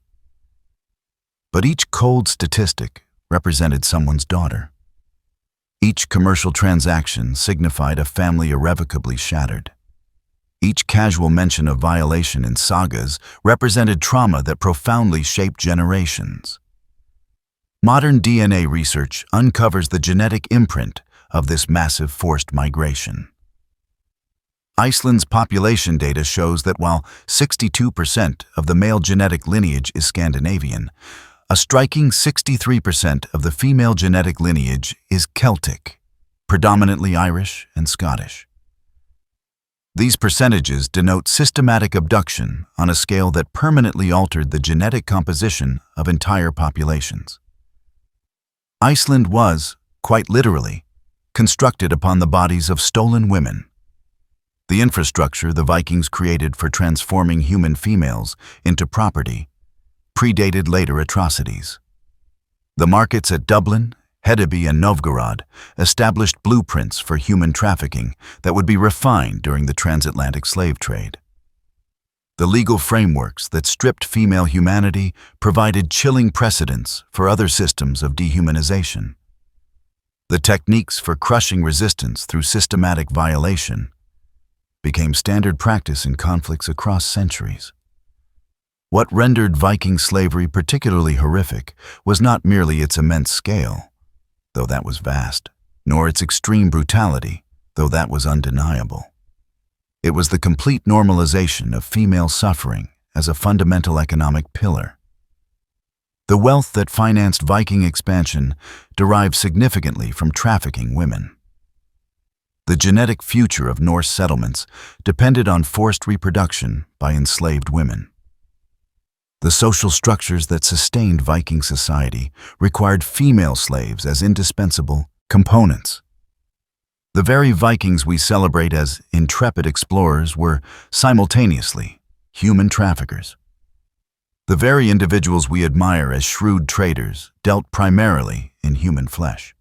But each cold statistic represented someone's daughter. Each commercial transaction signified a family irrevocably shattered. Each casual mention of violation in sagas represented trauma that profoundly shaped generations. Modern DNA research uncovers the genetic imprint of this massive forced migration. Iceland's population data shows that while 62% of the male genetic lineage is Scandinavian, a striking 63% of the female genetic lineage is Celtic, predominantly Irish and Scottish. These percentages denote systematic abduction on a scale that permanently altered the genetic composition of entire populations. Iceland was, quite literally, constructed upon the bodies of stolen women. The infrastructure the Vikings created for transforming human females into property predated later atrocities. The markets at Dublin, Hedeby, and Novgorod established blueprints for human trafficking that would be refined during the transatlantic slave trade. The legal frameworks that stripped female humanity provided chilling precedents for other systems of dehumanization. The techniques for crushing resistance through systematic violation became standard practice in conflicts across centuries. What rendered Viking slavery particularly horrific was not merely its immense scale, though that was vast, nor its extreme brutality, though that was undeniable. It was the complete normalization of female suffering as a fundamental economic pillar. The wealth that financed Viking expansion derived significantly from trafficking women. The genetic future of Norse settlements depended on forced reproduction by enslaved women. The social structures that sustained Viking society required female slaves as indispensable components. The very Vikings we celebrate as intrepid explorers were simultaneously human traffickers. The very individuals we admire as shrewd traders dealt primarily in human flesh.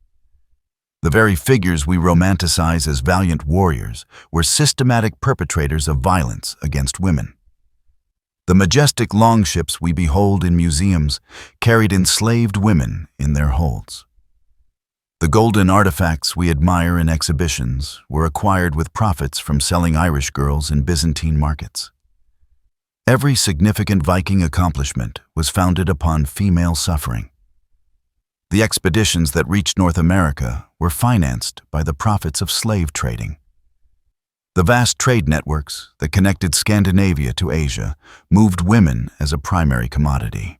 The very figures we romanticize as valiant warriors were systematic perpetrators of violence against women. The majestic longships we behold in museums carried enslaved women in their holds. The golden artifacts we admire in exhibitions were acquired with profits from selling Irish girls in Byzantine markets. Every significant Viking accomplishment was founded upon female suffering. The expeditions that reached North America were financed by the profits of slave trading. The vast trade networks that connected Scandinavia to Asia moved women as a primary commodity.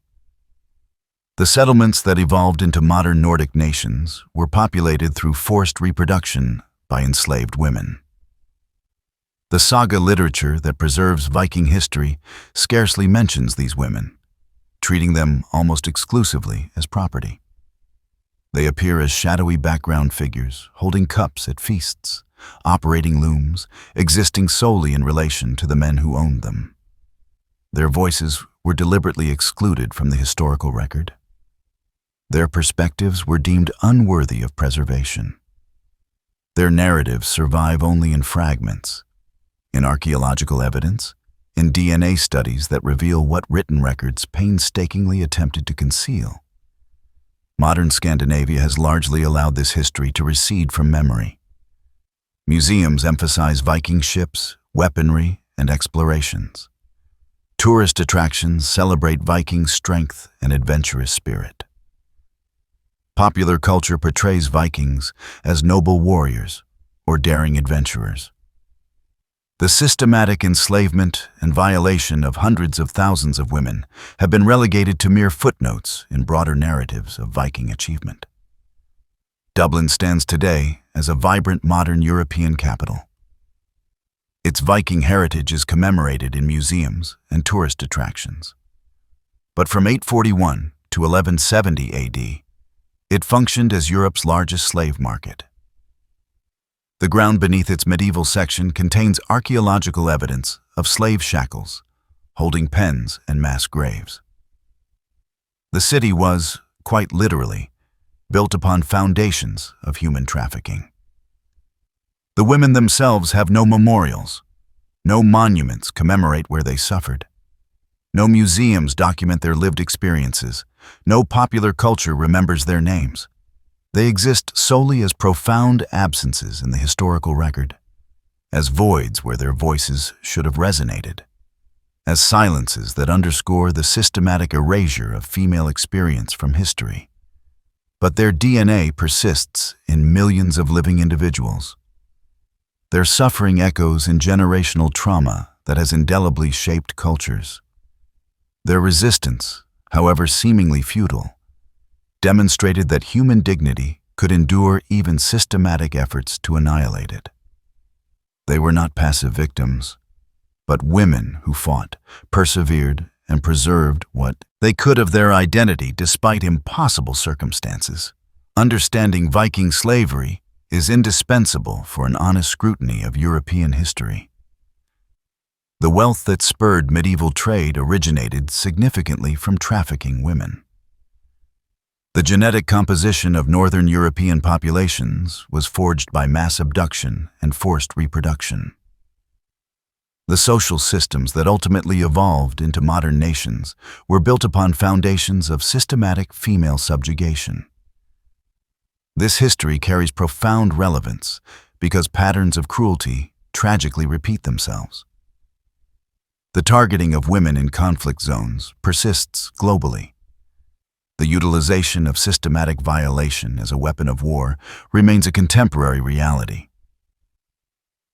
The settlements that evolved into modern Nordic nations were populated through forced reproduction by enslaved women. The saga literature that preserves Viking history scarcely mentions these women, treating them almost exclusively as property. They appear as shadowy background figures, holding cups at feasts, operating looms, existing solely in relation to the men who owned them. Their voices were deliberately excluded from the historical record. Their perspectives were deemed unworthy of preservation. Their narratives survive only in fragments, in archaeological evidence, in DNA studies that reveal what written records painstakingly attempted to conceal. Modern Scandinavia has largely allowed this history to recede from memory. Museums emphasize Viking ships, weaponry, and explorations. Tourist attractions celebrate Viking strength and adventurous spirit. Popular culture portrays Vikings as noble warriors or daring adventurers. The systematic enslavement and violation of hundreds of thousands of women have been relegated to mere footnotes in broader narratives of Viking achievement. Dublin stands today as a vibrant modern European capital. Its Viking heritage is commemorated in museums and tourist attractions. But from 841 to 1170 AD, it functioned as Europe's largest slave market. The ground beneath its medieval section contains archaeological evidence of slave shackles, holding pens and mass graves. The city was, quite literally, built upon foundations of human trafficking. The women themselves have no memorials, no monuments commemorate where they suffered. No museums document their lived experiences, no popular culture remembers their names. They exist solely as profound absences in the historical record, as voids where their voices should have resonated, as silences that underscore the systematic erasure of female experience from history. But their DNA persists in millions of living individuals. Their suffering echoes in generational trauma that has indelibly shaped cultures. Their resistance, however seemingly futile, demonstrated that human dignity could endure even systematic efforts to annihilate it. They were not passive victims, but women who fought, persevered, and preserved what they could of their identity despite impossible circumstances. Understanding Viking slavery is indispensable for an honest scrutiny of European history. The wealth that spurred medieval trade originated significantly from trafficking women. The genetic composition of northern European populations was forged by mass abduction and forced reproduction. The social systems that ultimately evolved into modern nations were built upon foundations of systematic female subjugation. This history carries profound relevance because patterns of cruelty tragically repeat themselves. The targeting of women in conflict zones persists globally. The utilization of systematic violation as a weapon of war remains a contemporary reality.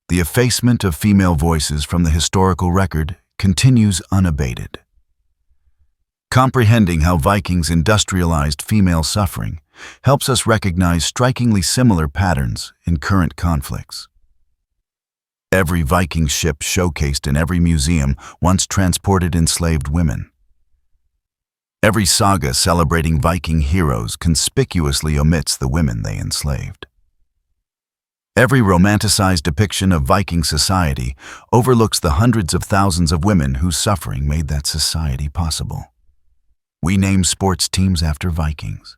The effacement of female voices from the historical record continues unabated. Comprehending how Vikings industrialized female suffering helps us recognize strikingly similar patterns in current conflicts. Every Viking ship showcased in every museum once transported enslaved women. Every saga celebrating Viking heroes conspicuously omits the women they enslaved. Every romanticized depiction of Viking society overlooks the hundreds of thousands of women whose suffering made that society possible. We name sports teams after Vikings.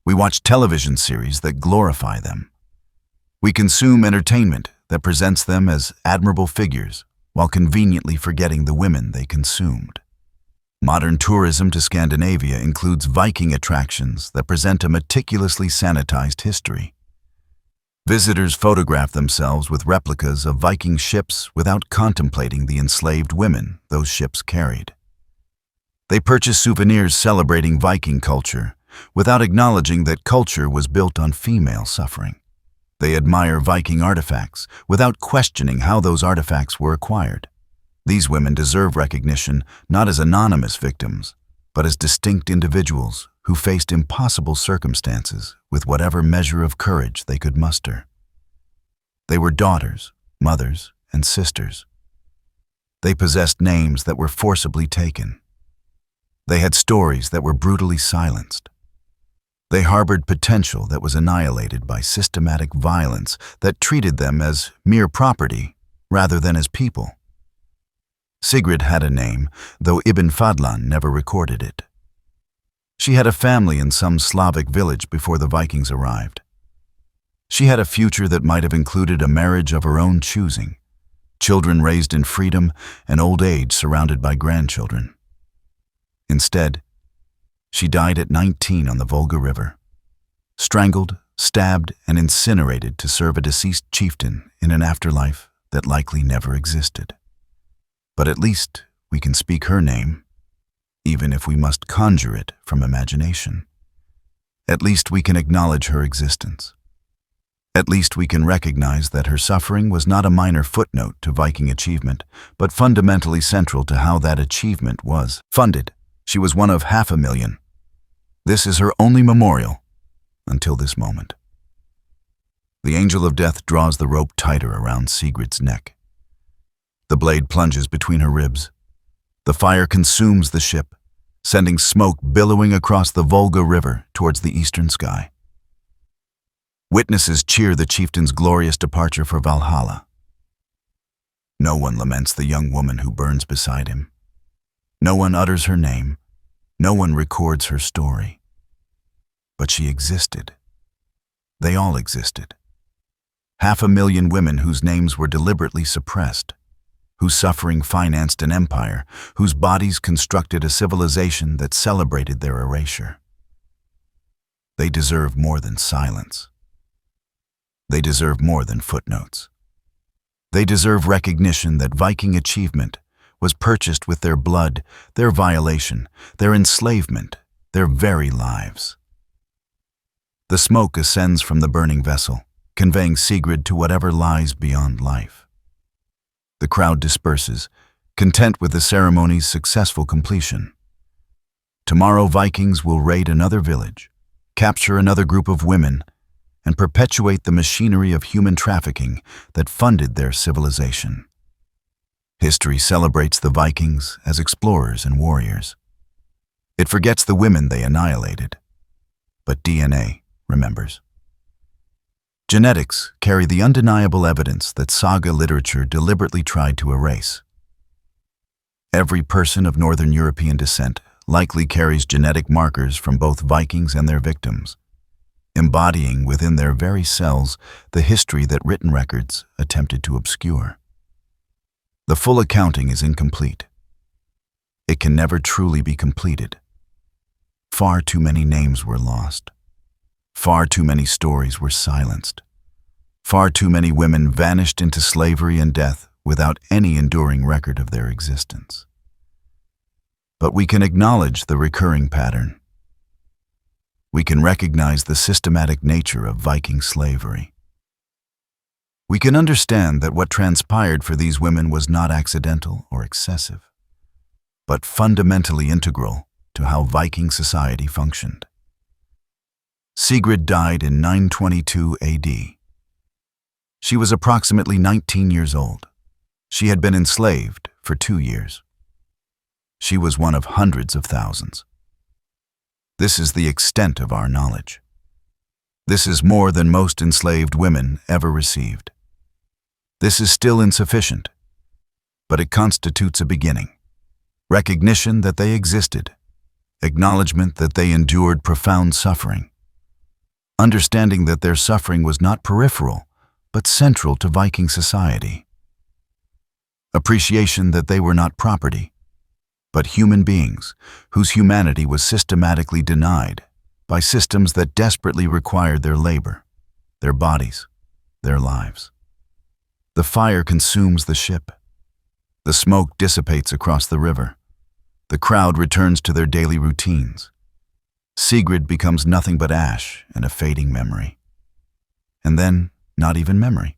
We watch television series that glorify them. We consume entertainment that presents them as admirable figures while conveniently forgetting the women they consumed. Modern tourism to Scandinavia includes Viking attractions that present a meticulously sanitized history. Visitors photograph themselves with replicas of Viking ships without contemplating the enslaved women those ships carried. They purchase souvenirs celebrating Viking culture without acknowledging that culture was built on female suffering. They admire Viking artifacts without questioning how those artifacts were acquired. These women deserve recognition not as anonymous victims, but as distinct individuals who faced impossible circumstances with whatever measure of courage they could muster. They were daughters, mothers, and sisters. They possessed names that were forcibly taken. They had stories that were brutally silenced. They harbored potential that was annihilated by systematic violence that treated them as mere property rather than as people. Sigrid had a name, though Ibn Fadlan never recorded it. She had a family in some Slavic village before the Vikings arrived. She had a future that might have included a marriage of her own choosing, children raised in freedom, and old age surrounded by grandchildren. Instead, she died at 19 on the Volga River, strangled, stabbed, and incinerated to serve a deceased chieftain in an afterlife that likely never existed. But at least we can speak her name, even if we must conjure it from imagination. At least we can acknowledge her existence. At least we can recognize that her suffering was not a minor footnote to Viking achievement, but fundamentally central to how that achievement was funded. She was one of 500,000. This is her only memorial until this moment. The angel of death draws the rope tighter around Sigrid's neck. The blade plunges between her ribs. The fire consumes the ship, sending smoke billowing across the Volga River towards the eastern sky. Witnesses cheer the chieftain's glorious departure for Valhalla. No one laments the young woman who burns beside him. No one utters her name. No one records her story. But she existed. They all existed. 500,000 women whose names were deliberately suppressed, whose suffering financed an empire, whose bodies constructed a civilization that celebrated their erasure. They deserve more than silence. They deserve more than footnotes. They deserve recognition that Viking achievement was purchased with their blood, their violation, their enslavement, their very lives. The smoke ascends from the burning vessel, conveying Sigrid to whatever lies beyond life. The crowd disperses, content with the ceremony's successful completion. Tomorrow Vikings will raid another village, capture another group of women, and perpetuate the machinery of human trafficking that funded their civilization. History celebrates the Vikings as explorers and warriors. It forgets the women they annihilated, but DNA remembers. Genetics carry the undeniable evidence that saga literature deliberately tried to erase. Every person of Northern European descent likely carries genetic markers from both Vikings and their victims, embodying within their very cells the history that written records attempted to obscure. The full accounting is incomplete. It can never truly be completed. Far too many names were lost. Far too many stories were silenced. Far too many women vanished into slavery and death without any enduring record of their existence. But we can acknowledge the recurring pattern. We can recognize the systematic nature of Viking slavery. We can understand that what transpired for these women was not accidental or excessive, but fundamentally integral to how Viking society functioned. Sigrid died in 922 AD. She was approximately 19 years old. She had been enslaved for 2 years. She was one of hundreds of thousands. This is the extent of our knowledge. This is more than most enslaved women ever received. This is still insufficient, but it constitutes a beginning. Recognition that they existed, acknowledgement that they endured profound suffering, understanding that their suffering was not peripheral, but central to Viking society. Appreciation that they were not property, but human beings whose humanity was systematically denied by systems that desperately required their labor, their bodies, their lives. The fire consumes the ship. The smoke dissipates across the river. The crowd returns to their daily routines. Sigrid becomes nothing but ash and a fading memory. And then, not even memory.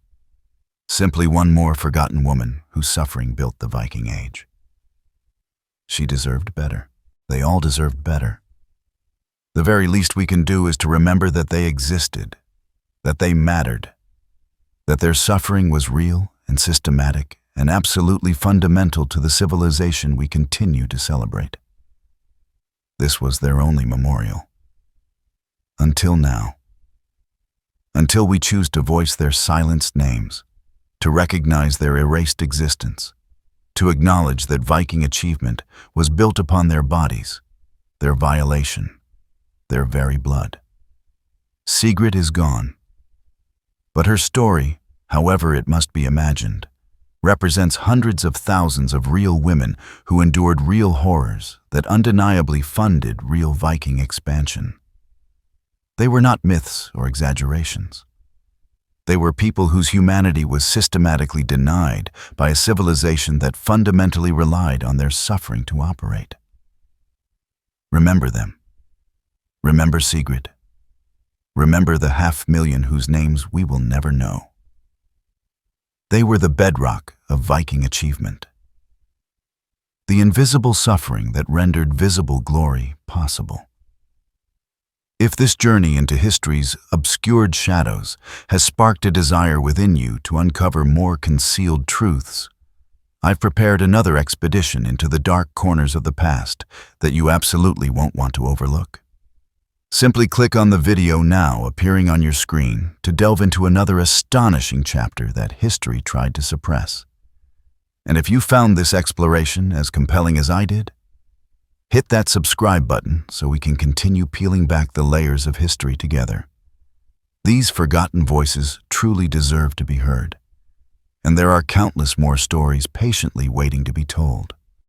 Simply one more forgotten woman whose suffering built the Viking Age. She deserved better. They all deserved better. The very least we can do is to remember that they existed, that they mattered, that their suffering was real and systematic and absolutely fundamental to the civilization we continue to celebrate. This was their only memorial. Until now. Until we choose to voice their silenced names, to recognize their erased existence, to acknowledge that Viking achievement was built upon their bodies, their violation, their very blood. Sigrid is gone, but her story, however it must be imagined, represents hundreds of thousands of real women who endured real horrors that undeniably funded real Viking expansion. They were not myths or exaggerations. They were people whose humanity was systematically denied by a civilization that fundamentally relied on their suffering to operate. Remember them. Remember Sigrid. Remember the 500,000 whose names we will never know. They were the bedrock of Viking achievement. The invisible suffering that rendered visible glory possible. If this journey into history's obscured shadows has sparked a desire within you to uncover more concealed truths, I've prepared another expedition into the dark corners of the past that you absolutely won't want to overlook. Simply click on the video now appearing on your screen to delve into another astonishing chapter that history tried to suppress. And if you found this exploration as compelling as I did, hit that subscribe button so we can continue peeling back the layers of history together. These forgotten voices truly deserve to be heard, and there are countless more stories patiently waiting to be told.